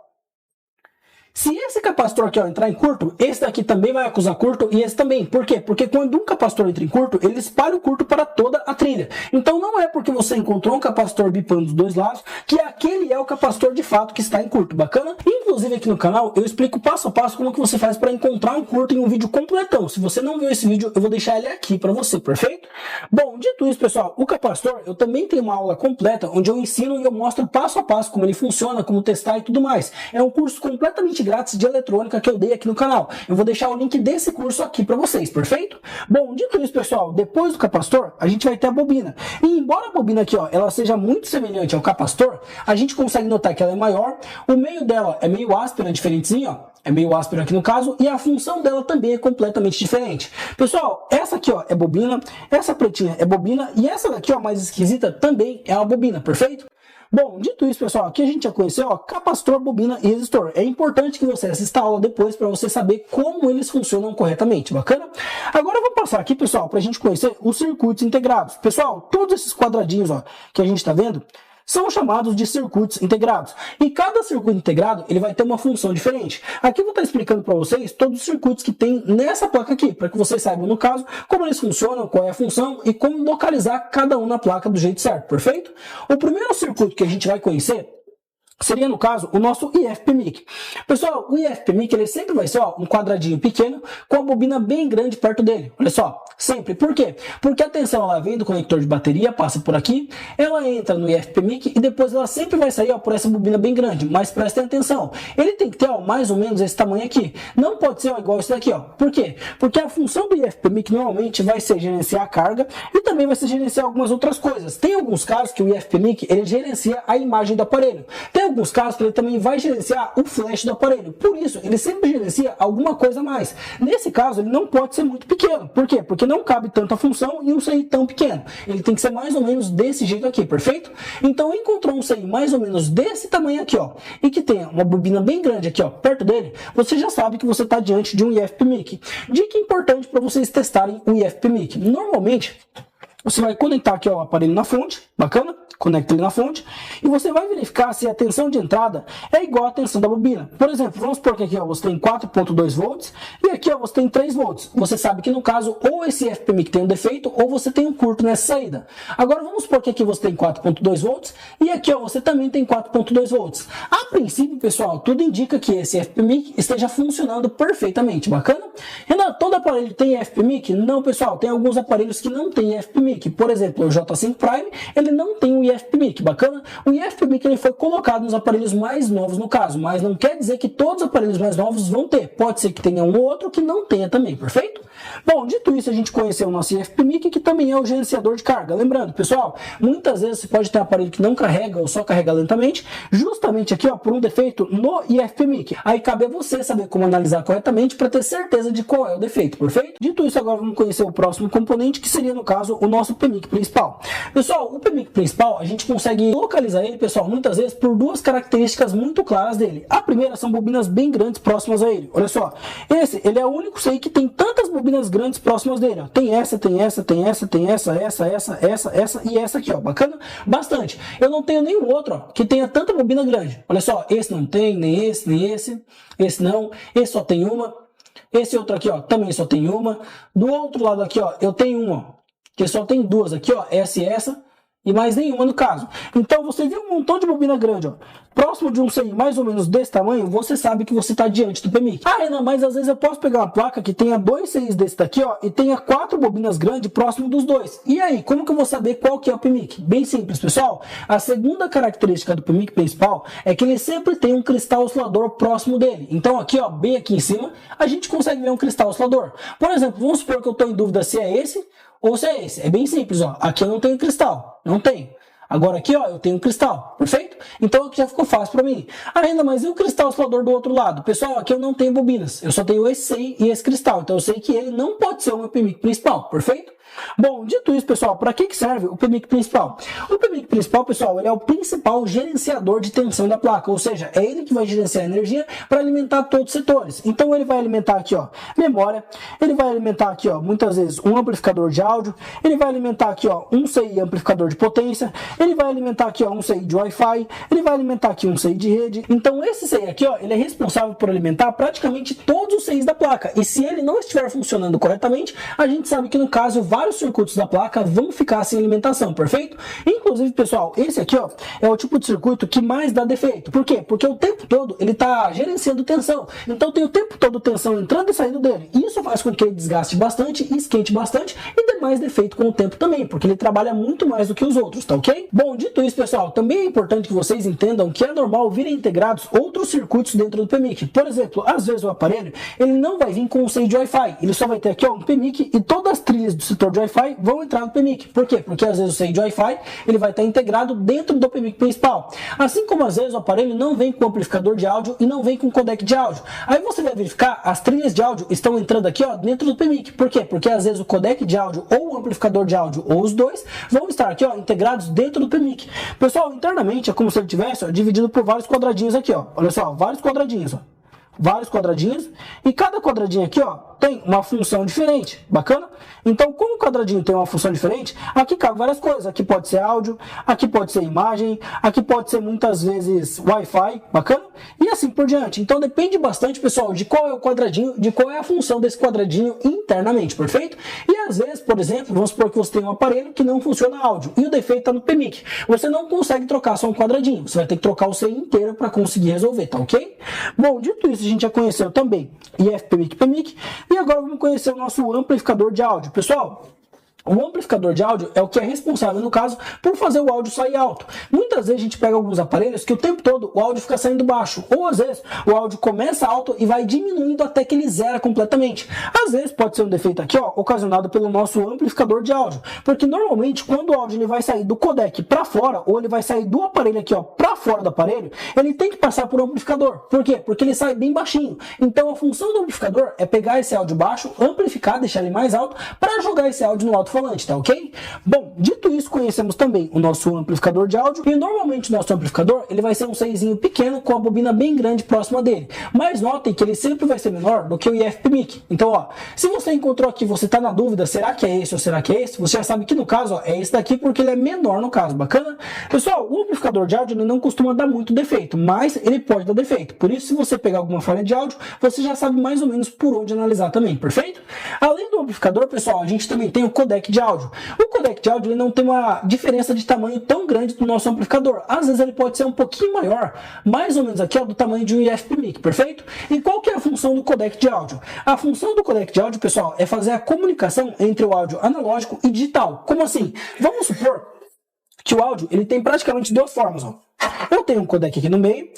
Se esse capacitor aqui ó, entrar em curto, esse daqui também vai acusar curto e esse também. Por quê? Porque quando um capacitor entra em curto, ele espalha o curto para toda a trilha. Então não é porque você encontrou um capacitor bipando dos dois lados que aquele é o capacitor de fato que está em curto. Bacana? Inclusive aqui no canal eu explico passo a passo como que você faz para encontrar um curto em um vídeo completão. Se você não viu esse vídeo, eu vou deixar ele aqui para você, perfeito? Bom, dito isso, pessoal, o capacitor, eu também tenho uma aula completa onde eu ensino e eu mostro passo a passo como ele funciona, como testar e tudo mais. É um curso completamente grátis de eletrônica que eu dei aqui no canal. Eu vou deixar o link desse curso aqui para vocês, perfeito? Bom, dito isso, pessoal, depois do capacitor, a gente vai ter a bobina. E embora a bobina aqui, ó, ela seja muito semelhante ao capacitor, a gente consegue notar que ela é maior, o meio dela é meio áspero, é diferentezinho, ó. É meio áspero aqui no caso, e a função dela também é completamente diferente. Pessoal, essa aqui ó, é bobina, essa pretinha é bobina, e essa daqui ó, mais esquisita, também é uma bobina, perfeito? Bom, dito isso, pessoal, aqui a gente já conheceu ó, capacitor, bobina e resistor. É importante que você assista a aula depois para você saber como eles funcionam corretamente, bacana? Agora eu vou passar aqui, pessoal, para a gente conhecer os circuitos integrados. Pessoal, todos esses quadradinhos ó, que a gente está vendo, são chamados de circuitos integrados. E cada circuito integrado ele vai ter uma função diferente. Aqui eu vou estar explicando para vocês todos os circuitos que tem nessa placa aqui, para que vocês saibam, no caso, como eles funcionam, qual é a função e como localizar cada um na placa do jeito certo, perfeito? O primeiro circuito que a gente vai conhecer seria, no caso, o nosso IFPMIC. Pessoal, o IFPMIC ele sempre vai ser ó, um quadradinho pequeno com a bobina bem grande perto dele. Olha só, sempre. Por quê? Porque a tensão ela vem do conector de bateria, passa por aqui, ela entra no IFPMIC e depois ela sempre vai sair ó, por essa bobina bem grande. Mas prestem atenção, ele tem que ter ó, mais ou menos esse tamanho aqui. Não pode ser ó, igual esse daqui. Ó. Por quê? Porque a função do IFPMIC normalmente vai ser gerenciar a carga e também vai ser gerenciar algumas outras coisas. Tem alguns casos que o IFPMIC ele gerencia a imagem do aparelho. Tem alguns casos que ele também vai gerenciar o flash do aparelho. Por isso, ele sempre gerencia alguma coisa a mais. Nesse caso, ele não pode ser muito pequeno. Por quê? Porque não cabe tanta função em um CI tão pequeno. Ele tem que ser mais ou menos desse jeito aqui, perfeito? Então, encontrou um CI mais ou menos desse tamanho aqui, ó, e que tenha uma bobina bem grande aqui, ó, perto dele, você já sabe que você está diante de um IFPMIC. Dica importante para vocês testarem o IFPMIC. Normalmente, Você vai conectar aqui ó, o aparelho na fonte, bacana? Conecta ele na fonte e você vai verificar se a tensão de entrada é igual à tensão da bobina. Por exemplo, vamos supor que aqui ó, você tem 4.2 volts e aqui ó, você tem 3 volts. Você sabe que no caso ou esse FPMIC tem um defeito ou você tem um curto nessa saída. Agora vamos supor que aqui você tem 4.2 volts e aqui ó, você também tem 4.2 volts. A princípio, pessoal, tudo indica que esse FPMIC esteja funcionando perfeitamente, bacana? Renan, todo aparelho tem FPMIC? Não, pessoal, tem alguns aparelhos que não tem FPMIC. Por exemplo, o J5 Prime, ele não tem um IFPMIC, bacana? O IFPMIC ele foi colocado nos aparelhos mais novos no caso, mas não quer dizer que todos os aparelhos mais novos vão ter. Pode ser que tenha um ou outro que não tenha também, perfeito? Bom, dito isso, a gente conheceu o nosso IFPMIC, que também é o gerenciador de carga. Lembrando, pessoal, muitas vezes você pode ter um aparelho que não carrega ou só carrega lentamente, justamente aqui ó, por um defeito no IFPMIC. Aí cabe a você saber como analisar corretamente para ter certeza de qual é o defeito, perfeito? Dito isso, agora vamos conhecer o próximo componente, que seria, no caso, o nosso PMIC principal. Pessoal, o PMIC principal, a gente consegue localizar ele, pessoal, muitas vezes por duas características muito claras dele. A primeira são bobinas bem grandes próximas a ele. Olha só, ele é o único CI que tem tantas bobinas grandes próximas dele. Ó. Tem essa, tem essa, tem essa, tem essa e essa aqui, ó. Bacana? Bastante. Eu não tenho nenhum outro, ó, que tenha tanta bobina grande. Olha só, esse não tem, nem esse não, esse só tem uma. Esse outro aqui, ó, também só tem uma. Do outro lado aqui, ó, eu tenho uma, que só tem duas aqui, ó, essa e essa, e mais nenhuma no caso. Então você viu um montão de bobina grande, ó, próximo de um CI mais ou menos desse tamanho, você sabe que você está diante do PMIC. Ah, Renan, mas às vezes eu posso pegar uma placa que tenha 2 CIs desse daqui, ó, e tenha 4 bobinas grandes próximo dos dois. E aí, como que eu vou saber qual que é o PMIC? Bem simples, pessoal. A segunda característica do PMIC principal é que ele sempre tem um cristal oscilador próximo dele. Então aqui, ó, bem aqui em cima, a gente consegue ver um cristal oscilador. Por exemplo, vamos supor que eu estou em dúvida se é esse ou se é esse. É bem simples, ó. Aqui eu não tenho cristal, não tenho. Agora aqui, ó, eu tenho um cristal, perfeito? Então aqui já ficou fácil para mim. Ah, ainda mais e o cristal oscilador do outro lado? Pessoal, aqui eu não tenho bobinas, eu só tenho esse CI e esse cristal. Então eu sei que ele não pode ser o meu PMIC principal, perfeito? Bom, dito isso, pessoal, para que serve o PMIC principal? O PMIC principal, pessoal, ele é o principal gerenciador de tensão da placa, ou seja, é ele que vai gerenciar a energia para alimentar todos os setores. Então ele vai alimentar aqui, ó, memória, ele vai alimentar aqui, ó, muitas vezes um amplificador de áudio, ele vai alimentar aqui, ó, um CI amplificador de potência, ele vai alimentar aqui, ó, um CI de Wi-Fi, ele vai alimentar aqui um CI de rede. Então esse CI aqui, ó, ele é responsável por alimentar praticamente todos os CIs da placa. E se ele não estiver funcionando corretamente, a gente sabe que no caso vários circuitos da placa vão ficar sem alimentação, perfeito? Inclusive, pessoal, esse aqui, ó, é o tipo de circuito que mais dá defeito. Por quê? Porque o tempo todo ele está gerenciando tensão. Então tem o tempo todo tensão entrando e saindo dele. Isso faz com que ele desgaste bastante, esquente bastante e dê mais defeito com o tempo também, porque ele trabalha muito mais do que os outros, tá ok? Bom, dito isso, pessoal, também é importante que vocês entendam que é normal virem integrados outros circuitos dentro do PMIC. Por exemplo, às vezes o aparelho, ele não vai vir com um CI de Wi-Fi, ele só vai ter aqui, ó, um PMIC e todas as trilhas do setor de Wi-Fi vão entrar no PMIC. Por quê? Porque às vezes o CI de Wi-Fi ele vai estar integrado dentro do PMIC principal. Assim como às vezes o aparelho não vem com amplificador de áudio e não vem com codec de áudio. Aí você vai verificar, as trilhas de áudio estão entrando aqui, ó, dentro do PMIC. Por quê? Porque às vezes o codec de áudio ou o amplificador de áudio ou os dois vão estar aqui, ó, integrados dentro do PMIC. Pessoal, internamente é como se ele tivesse, ó, dividido por vários quadradinhos aqui, ó. Olha só, vários quadradinhos, ó. Vários quadradinhos, e cada quadradinho aqui, ó, tem uma função diferente, bacana? Então, como o quadradinho tem uma função diferente, aqui cabe várias coisas. Aqui pode ser áudio, aqui pode ser imagem, aqui pode ser muitas vezes Wi-Fi, bacana? E assim por diante. Então depende bastante, pessoal, de qual é o quadradinho, de qual é a função desse quadradinho internamente, perfeito? E às vezes, por exemplo, vamos supor que você tem um aparelho que não funciona áudio, e o defeito está no PMIC. Você não consegue trocar só um quadradinho, você vai ter que trocar o CI inteiro para conseguir resolver, tá ok? Bom, dito isso, a gente já conheceu também IFPMIC, PMIC, e agora vamos conhecer o nosso amplificador de áudio. Pessoal, o amplificador de áudio é o que é responsável, no caso, por fazer o áudio sair alto. Muitas vezes a gente pega alguns aparelhos que o tempo todo o áudio fica saindo baixo. Ou às vezes o áudio começa alto e vai diminuindo até que ele zera completamente. Às vezes pode ser um defeito aqui, ó, ocasionado pelo nosso amplificador de áudio. Porque normalmente quando o áudio ele vai sair do codec para fora, ou ele vai sair do aparelho aqui, ó, para fora do aparelho, ele tem que passar por um amplificador. Por quê? Porque ele sai bem baixinho. Então a função do amplificador é pegar esse áudio baixo, amplificar, deixar ele mais alto, para jogar esse áudio no alto alto-falante, tá ok? Bom, dito isso, conhecemos também o nosso amplificador de áudio, e normalmente o nosso amplificador ele vai ser um seizinho pequeno com a bobina bem grande próxima dele, mas notem que ele sempre vai ser menor do que o IF-PMIC. Então, ó, se você encontrou aqui, você tá na dúvida, será que é esse ou será que é esse? Você já sabe que no caso, ó, é esse daqui porque ele é menor no caso, bacana? Pessoal, o amplificador de áudio ele não costuma dar muito defeito, mas ele pode dar defeito. Por isso, se você pegar alguma falha de áudio, você já sabe mais ou menos por onde analisar também, perfeito? Além do amplificador, pessoal, a gente também tem o codec de áudio. O codec de áudio ele não tem uma diferença de tamanho tão grande do nosso amplificador. Às vezes ele pode ser um pouquinho maior, mais ou menos aqui, ó, do tamanho de um IF-PMIC, perfeito? E qual que é a função do codec de áudio? A função do codec de áudio, pessoal, é fazer a comunicação entre o áudio analógico e digital. Como assim? Vamos supor que o áudio ele tem praticamente duas formas. Ó. Eu tenho um codec aqui no meio,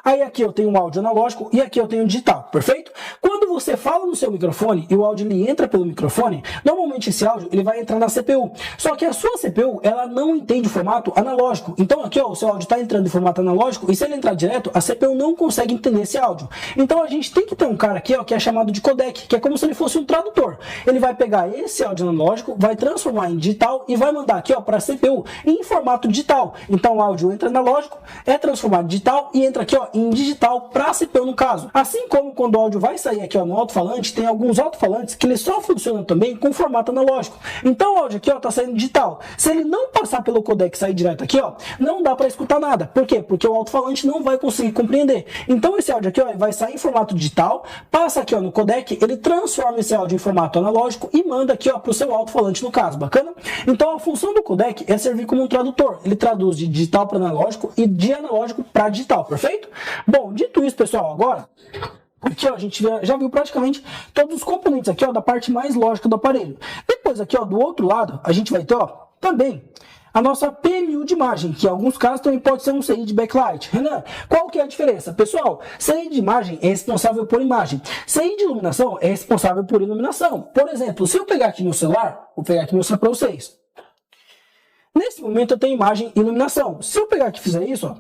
aí aqui eu tenho um áudio analógico e aqui eu tenho um digital, perfeito? Quando você fala no seu microfone e o áudio ele entra pelo microfone, normalmente esse áudio ele vai entrar na CPU. Só que a sua CPU ela não entende o formato analógico. Então aqui ó, o seu áudio está entrando em formato analógico e se ele entrar direto, a CPU não consegue entender esse áudio. Então a gente tem que ter um cara aqui ó, que é chamado de codec, que é como se ele fosse um tradutor. Ele vai pegar esse áudio analógico, vai transformar em digital e vai mandar aqui ó, para a CPU em formato digital. Então o áudio entra analógico, é transformado em digital e entra aqui ó, em digital para a CPU no caso. Assim como quando o áudio vai sair aqui ó, no alto-falante, tem alguns alto-falantes que eles só funcionam também com formato analógico. Então o áudio aqui ó, tá saindo digital. Se ele não passar pelo codec e sair direto aqui, ó, não dá para escutar nada. Por quê? Porque o alto-falante não vai conseguir compreender. Então esse áudio aqui ó, vai sair em formato digital, passa aqui ó, no codec, ele transforma esse áudio em formato analógico e manda aqui ó, para o seu alto-falante no caso, bacana? Então a função do codec é servir como um tradutor. Ele traduz de digital para analógico e de analógico para digital, perfeito? Bom, dito isso, pessoal, agora aqui ó, a gente já viu praticamente todos os componentes aqui ó, da parte mais lógica do aparelho. Depois aqui ó, do outro lado, a gente vai ter ó, também a nossa PMU de imagem, que em alguns casos também pode ser um CI de backlight. Renan, qual que é a diferença? Pessoal, CI de imagem é responsável por imagem. CI de iluminação é responsável por iluminação. Por exemplo, se eu pegar aqui meu celular, vou pegar aqui meu celular para vocês. Nesse momento eu tenho imagem e iluminação. Se eu pegar aqui e fizer isso, ó,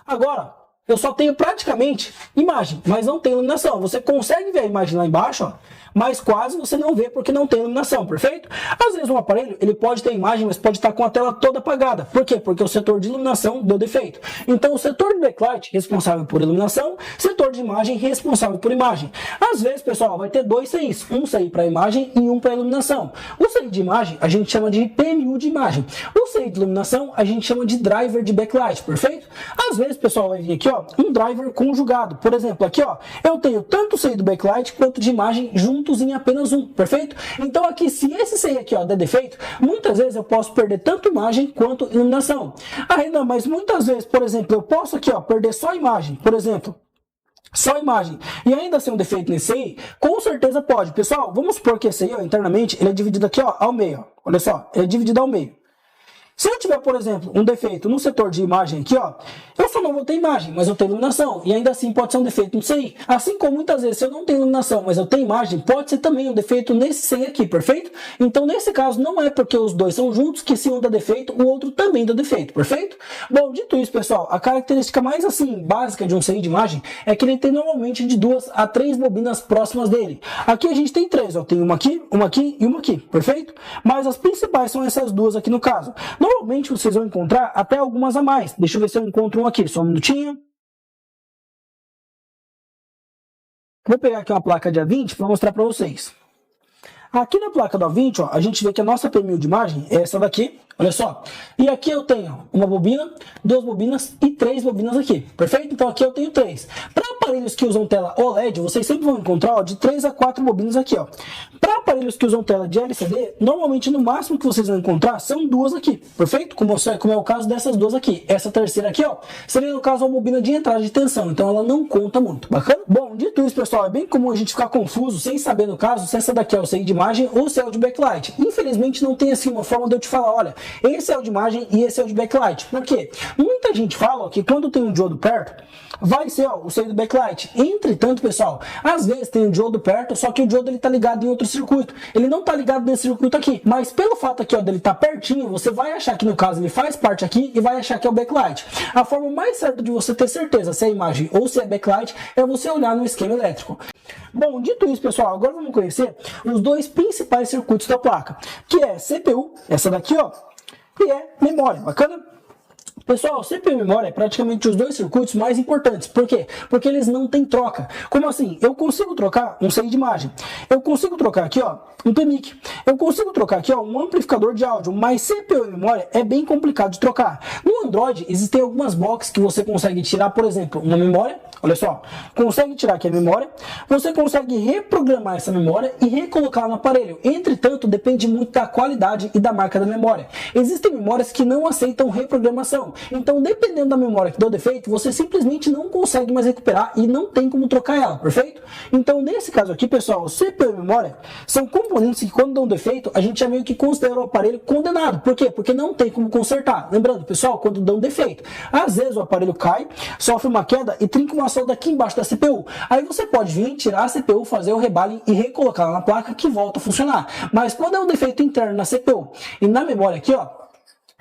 agora eu só tenho praticamente imagem, mas não tem iluminação. Você consegue ver a imagem lá embaixo, ó, mas quase você não vê porque não tem iluminação, perfeito? Às vezes um aparelho ele pode ter imagem, mas pode estar com a tela toda apagada. Por quê? Porque o setor de iluminação deu defeito. Então o setor de backlight responsável por iluminação, setor de imagem responsável por imagem. Às vezes, pessoal, vai ter dois CIs, um CI para imagem e um para iluminação. O CI de imagem a gente chama de PMU de imagem. O CI de iluminação a gente chama de driver de backlight, perfeito? Às vezes, pessoal, vai vir aqui ó, um driver conjugado. Por exemplo, aqui ó, eu tenho tanto o CI do backlight quanto de imagem juntos em apenas um, perfeito? Então aqui, se esse CI aqui ó, der defeito, muitas vezes eu posso perder tanto imagem quanto iluminação. Ah, Renan, mas muitas vezes, por exemplo, eu posso aqui ó, perder só imagem, por exemplo, só imagem, e ainda ser um defeito nesse CI? Com certeza pode. Pessoal, vamos supor que esse CI ó, internamente, ele é dividido aqui ó, ao meio, ó. Olha só, ele é dividido ao meio. Se eu tiver, por exemplo, um defeito no setor de imagem aqui, ó, eu só não vou ter imagem, mas eu tenho iluminação, e ainda assim pode ser um defeito no CI. Assim como muitas vezes, se eu não tenho iluminação, mas eu tenho imagem, pode ser também um defeito nesse CI aqui, perfeito? Então, nesse caso, não é porque os dois são juntos que se um dá defeito, o outro também dá defeito, perfeito? Bom, dito isso, pessoal, a característica mais, assim, básica de um CI de imagem é que ele tem normalmente de 2 a 3 bobinas próximas dele. Aqui a gente tem 3, ó, tem uma aqui e uma aqui, perfeito? Mas as principais são essas duas aqui no caso. Normalmente vocês vão encontrar até algumas a mais. Deixa eu ver se eu encontro um aqui, só um minutinho. Vou pegar aqui uma placa de A20 para mostrar para vocês. Aqui na placa do A20, ó, a gente vê que a nossa PMU de imagem é essa daqui, olha só. E aqui eu tenho uma bobina, 2 bobinas e 3 bobinas aqui, perfeito? Então aqui eu tenho 3. Para aparelhos que usam tela OLED, vocês sempre vão encontrar ó, de 3 a 4 bobinas aqui, ó. Para aparelhos que usam tela de LCD, normalmente no máximo que vocês vão encontrar são 2 aqui, perfeito? Como é o caso dessas 2 aqui. Essa terceira aqui, ó, seria no caso uma bobina de entrada de tensão, então ela não conta muito, bacana? Bom, dito isso, pessoal, é bem comum a gente ficar confuso sem saber no caso se essa daqui é o CI de imagem ou se é o de backlight. Infelizmente não tem assim uma forma de eu te falar, olha, esse é o de imagem e esse é o de backlight. Por quê? Muita gente fala ó, que quando tem um diodo perto, vai ser o seio do backlight. Entretanto, pessoal, às vezes tem o diodo perto, só que o diodo ele tá ligado em outro circuito. Ele não tá ligado nesse circuito aqui, mas pelo fato aqui, ó, dele tá pertinho, você vai achar que no caso ele faz parte aqui e vai achar que é o backlight. A forma mais certa de você ter certeza se é imagem ou se é backlight é você olhar no esquema elétrico. Bom, dito isso, pessoal, agora vamos conhecer os dois principais circuitos da placa, que é CPU, essa daqui, ó, e é memória. Bacana? Pessoal, CPU e memória é praticamente os dois circuitos mais importantes. Por quê? Porque eles não têm troca. Como assim? Eu consigo trocar um seio de imagem. Eu consigo trocar aqui, ó, um PMIC. Eu consigo trocar aqui, ó, um amplificador de áudio. Mas CPU e memória é bem complicado de trocar. No Android, existem algumas boxes que você consegue tirar, por exemplo, uma memória. Olha só, consegue tirar aqui a memória. Você consegue reprogramar essa memória e recolocar no aparelho. Entretanto, depende muito da qualidade e da marca da memória. Existem memórias que não aceitam reprogramação. Então, dependendo da memória que deu defeito, você simplesmente não consegue mais recuperar e não tem como trocar ela, perfeito? Então, nesse caso aqui, pessoal, CPU e memória são componentes que, quando dão defeito, a gente já meio que considera o aparelho condenado. Por quê? Porque não tem como consertar. Lembrando, pessoal, quando dão defeito, às vezes o aparelho cai, sofre uma queda e trinca uma solda aqui embaixo da CPU. Aí você pode vir, tirar a CPU, fazer o rebalem e recolocar na placa que volta a funcionar. Mas quando é um defeito interno na CPU e na memória aqui, ó,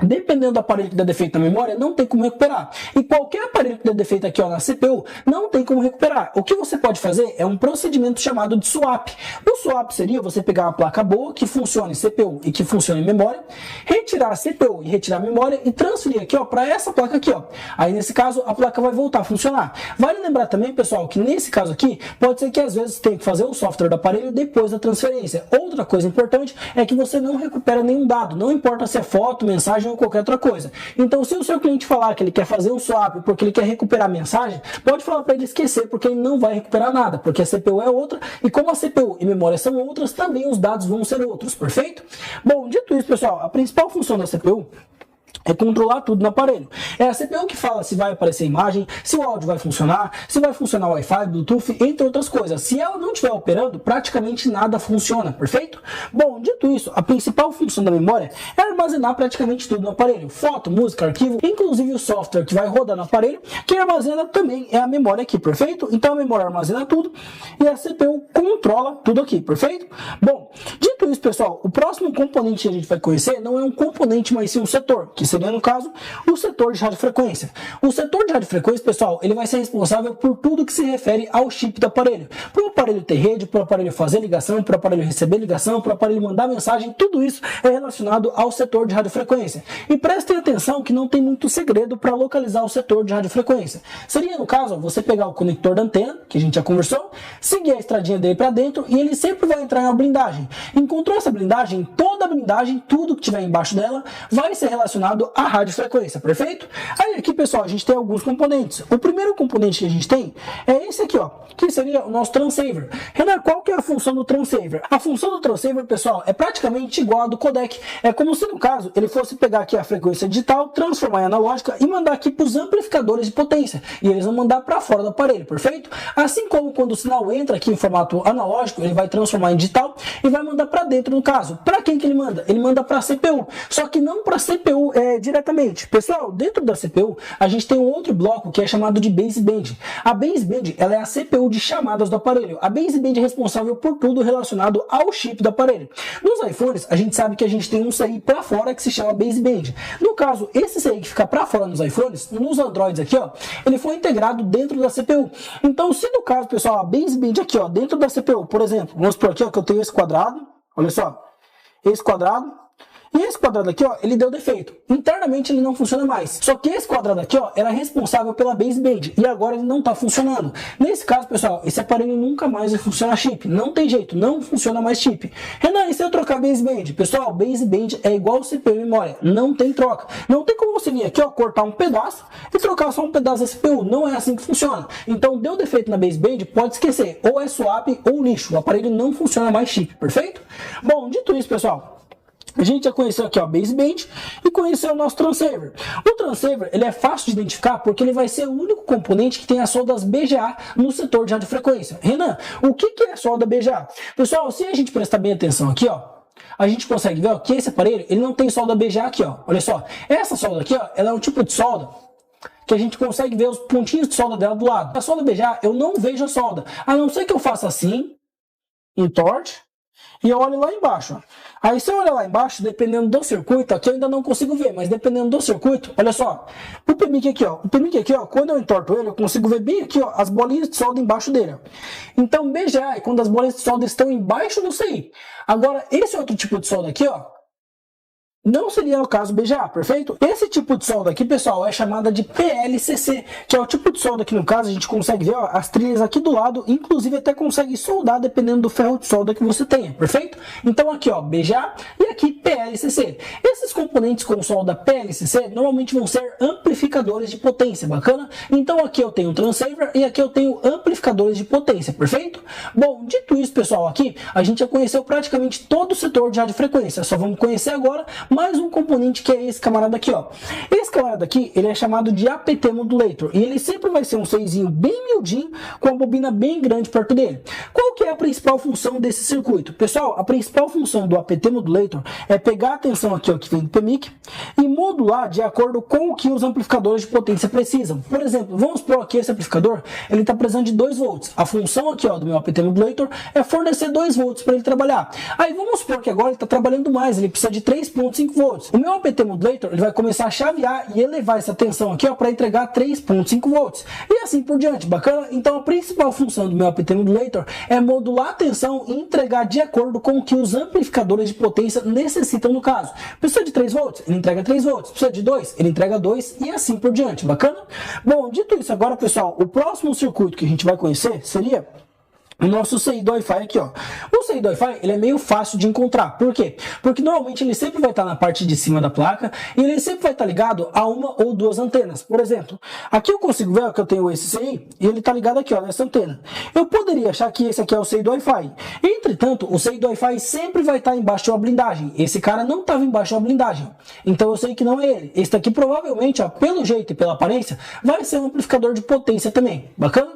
dependendo do aparelho que dá defeito na memória, não tem como recuperar. E qualquer aparelho que dá defeito aqui, ó, na CPU, não tem como recuperar. O que você pode fazer é um procedimento chamado de swap. O swap seria você pegar uma placa boa, que funcione em CPU e que funcione em memória, retirar a CPU e retirar a memória e transferir aqui, ó, para essa placa aqui, ó. Aí, nesse caso, a placa vai voltar a funcionar. Vale lembrar também, pessoal, que nesse caso aqui, pode ser que às vezes tenha que fazer o software do aparelho depois da transferência. Outra coisa importante é que você não recupera nenhum dado, não importa se é foto, mensagem ou qualquer outra coisa. Então, se o seu cliente falar que ele quer fazer um swap porque ele quer recuperar a mensagem, pode falar para ele esquecer, porque ele não vai recuperar nada, porque a CPU é outra, e como a CPU e memória são outras, também os dados vão ser outros, perfeito? Bom, dito isso, pessoal, a principal função da CPU é controlar tudo no aparelho. É a CPU que fala se vai aparecer imagem, se o áudio vai funcionar, se vai funcionar o Wi-Fi, Bluetooth, entre outras coisas. Se ela não estiver operando, praticamente nada funciona, perfeito? Bom, dito isso, a principal função da memória é armazenar praticamente tudo no aparelho. Foto, música, arquivo, inclusive o software que vai rodar no aparelho, que armazena também é a memória aqui, perfeito? Então a memória armazena tudo e a CPU controla tudo aqui, perfeito? Bom, dito isso, pessoal, o próximo componente que a gente vai conhecer não é um componente, mas sim um setor, que seria, no caso, o setor de radiofrequência. O setor de radiofrequência, pessoal, ele vai ser responsável por tudo que se refere ao chip do aparelho. Para o aparelho ter rede, para o aparelho fazer ligação, para o aparelho receber ligação, para o aparelho mandar mensagem, tudo isso é relacionado ao setor de radiofrequência. E prestem atenção que não tem muito segredo para localizar o setor de radiofrequência. Seria, no caso, você pegar o conector da antena, que a gente já conversou, seguir a estradinha dele para dentro e ele sempre vai entrar em uma blindagem. Encontrou essa blindagem, toda a blindagem, tudo que tiver embaixo dela, vai ser relacionado à radiofrequência, perfeito? Aí aqui, pessoal, a gente tem alguns componentes. O primeiro componente que a gente tem é esse aqui, ó, que seria o nosso transceiver. Renan, qual que é a função do transceiver? A função do transceiver, pessoal, é praticamente igual a do codec. É como se, no caso, ele fosse pegar aqui a frequência digital, transformar em analógica e mandar aqui para os amplificadores de potência. E eles vão mandar para fora do aparelho, perfeito? Assim como quando o sinal entra aqui em formato analógico, ele vai transformar em digital e vai mandar para dentro, no caso. Para quem que ele manda? Ele manda para a CPU. Só que não para a CPU diretamente. Pessoal, dentro da CPU, a gente tem um outro bloco que é chamado de baseband. A baseband, ela é a CPU de chamadas do aparelho. A baseband é responsável por tudo relacionado ao chip do aparelho. Nos iPhones, a gente sabe que a gente tem um CI para fora que se chama baseband. No caso, esse CI que fica para fora nos iPhones, nos Androids aqui, ó, ele foi integrado dentro da CPU. Então, se no caso, pessoal, a baseband aqui, ó, dentro da CPU, por exemplo, vamos por aqui, ó, que eu tenho esse quadrado, olha só, esse quadrado, e esse quadrado aqui, ó, ele deu defeito. Internamente ele não funciona mais. Só que esse quadrado aqui, ó, era responsável pela baseband. E agora ele não está funcionando. Nesse caso, pessoal, esse aparelho nunca mais vai funcionar chip. Não tem jeito, não funciona mais chip. Renan, e se eu trocar baseband? Pessoal, baseband é igual CPU e memória. Não tem troca. Não tem como você vir aqui, ó, cortar um pedaço e trocar só um pedaço da CPU. Não é assim que funciona. Então, deu defeito na baseband, pode esquecer. Ou é swap ou lixo. O aparelho não funciona mais chip, perfeito? Bom, dito isso, pessoal, a gente já conheceu aqui, ó, baseband e conheceu o nosso transceiver. O transceiver, ele é fácil de identificar porque ele vai ser o único componente que tem as soldas BGA no setor de radiofrequência. Renan, o que é a solda BGA? Pessoal, se a gente prestar bem atenção aqui, ó, a gente consegue ver, ó, que esse aparelho, ele não tem solda BGA aqui, ó. Olha só, essa solda aqui, ó, ela é um tipo de solda que a gente consegue ver os pontinhos de solda dela do lado. A solda BGA, eu não vejo a solda, a não ser que eu faça assim, entorte, e eu olho lá embaixo. Aí se eu olhar lá embaixo, dependendo do circuito, aqui eu ainda não consigo ver, mas dependendo do circuito, olha só, o PMIC aqui, ó, quando eu entorto ele, eu consigo ver bem aqui, ó, as bolinhas de solda embaixo dele. Então, BGA é quando as bolinhas de solda estão embaixo do CI. Agora, esse outro tipo de solda aqui, ó, não seria o caso BGA, perfeito? Esse tipo de solda aqui, pessoal, é chamada de PLCC, que é o tipo de solda que, no caso, a gente consegue ver, ó, as trilhas aqui do lado, inclusive até consegue soldar dependendo do ferro de solda que você tenha, perfeito? Então aqui, ó, BGA e aqui PLCC. Esses componentes com solda PLCC normalmente vão ser amplificadores de potência, bacana? Então aqui eu tenho transceiver e aqui eu tenho amplificadores de potência, perfeito? Bom, dito isso, pessoal, aqui a gente já conheceu praticamente todo o setor de radiofrequência, só vamos conhecer agora mais um componente, que é esse camarada aqui, ó. Esse camarada aqui, ele é chamado de APT Modulator, e ele sempre vai ser um CIzinho bem miudinho, com a bobina bem grande perto dele. Qual que é a principal função desse circuito? Pessoal, a principal função do APT Modulator é pegar a tensão aqui, ó, que vem do PMIC, e modular de acordo com o que os amplificadores de potência precisam. Por exemplo, vamos supor aqui esse amplificador, ele está precisando de 2 volts. A função aqui, ó, do meu APT Modulator é fornecer 2 volts para ele trabalhar. Aí vamos supor que agora ele está trabalhando mais, ele precisa de 3.5 volts. O meu APT Modulator, ele vai começar a chavear e elevar essa tensão aqui, ó, para entregar 3.5 volts. E assim por diante, bacana? Então a principal função do meu APT Modulator é modular a tensão e entregar de acordo com o que os amplificadores de potência necessitam no caso. Precisa de 3 volts? Ele entrega 3 volts. Precisa de 2? Ele entrega 2 e assim por diante, bacana? Bom, dito isso agora, pessoal, o próximo circuito que a gente vai conhecer seria o nosso CI do Wi-Fi aqui, ó. O CI do Wi-Fi, ele é meio fácil de encontrar. Por quê? Porque normalmente ele sempre vai estar na parte de cima da placa e ele sempre vai estar ligado a uma ou duas antenas. Por exemplo, aqui eu consigo ver que eu tenho esse CI e ele está ligado aqui, ó, nessa antena. Eu poderia achar que esse aqui é o CI do Wi-Fi. Entretanto, o CI do Wi-Fi sempre vai estar embaixo de uma blindagem. Esse cara não estava embaixo de uma blindagem. Então eu sei que não é ele. Esse daqui provavelmente, ó, pelo jeito e pela aparência, vai ser um amplificador de potência também. Bacana?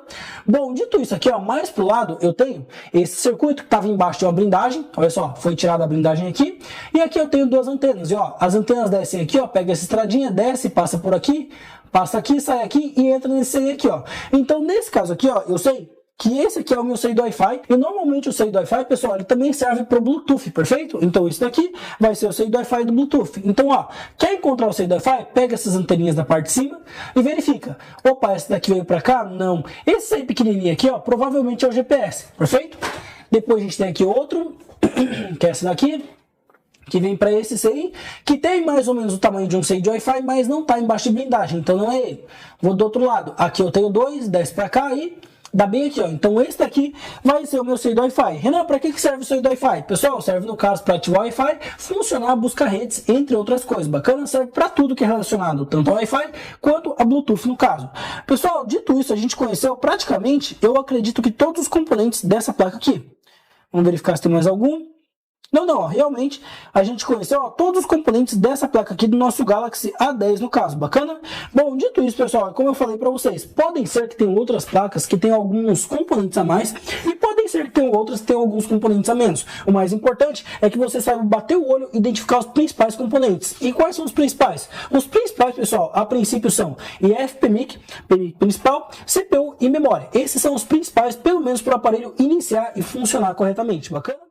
Bom, dito isso aqui, ó, mais pro lado, eu tenho esse circuito que estava embaixo de uma blindagem, olha só, foi tirada a blindagem aqui, e aqui eu tenho duas antenas, e ó, as antenas descem aqui, ó, pega essa estradinha, desce, passa por aqui, passa aqui, sai aqui e entra nesse CI aqui, ó. Então, nesse caso aqui, ó, eu sei que esse aqui é o meu CI do Wi-Fi, e normalmente o CI do Wi-Fi, pessoal, ele também serve para o Bluetooth, perfeito? Então isso daqui vai ser o CI do Wi-Fi do Bluetooth. Então, ó, quer encontrar o CI do Wi-Fi? Pega essas anteninhas da parte de cima e verifica. Opa, esse daqui veio para cá? Não. Esse CI pequenininho aqui, ó, provavelmente é o GPS, perfeito? Depois a gente tem aqui outro, que é esse daqui, que vem para esse CI, que tem mais ou menos o tamanho de um CI de Wi-Fi, mas não está embaixo de blindagem, então não é ele. Vou do outro lado. Aqui eu tenho dois, desce para cá e dá bem aqui, ó. Então esse daqui vai ser o meu CI do Wi-Fi. Renan, para que serve o CI do Wi-Fi? Pessoal, serve no caso para ativar o Wi-Fi, funcionar, buscar redes, entre outras coisas. Bacana, serve para tudo que é relacionado, tanto ao Wi-Fi quanto a Bluetooth no caso. Pessoal, dito isso, a gente conheceu praticamente, eu acredito que todos os componentes dessa placa aqui. Vamos verificar se tem mais algum. Não, ó, realmente a gente conheceu, ó, todos os componentes dessa placa aqui do nosso Galaxy A10 no caso, bacana? Bom, dito isso, pessoal, como eu falei para vocês, podem ser que tenham outras placas que tenham alguns componentes a mais e podem ser que tenham outras que tenham alguns componentes a menos. O mais importante é que você saiba bater o olho e identificar os principais componentes. E quais são os principais? Os principais, pessoal, a princípio são IF, PMIC principal, CPU e memória. Esses são os principais, pelo menos para o aparelho iniciar e funcionar corretamente, bacana?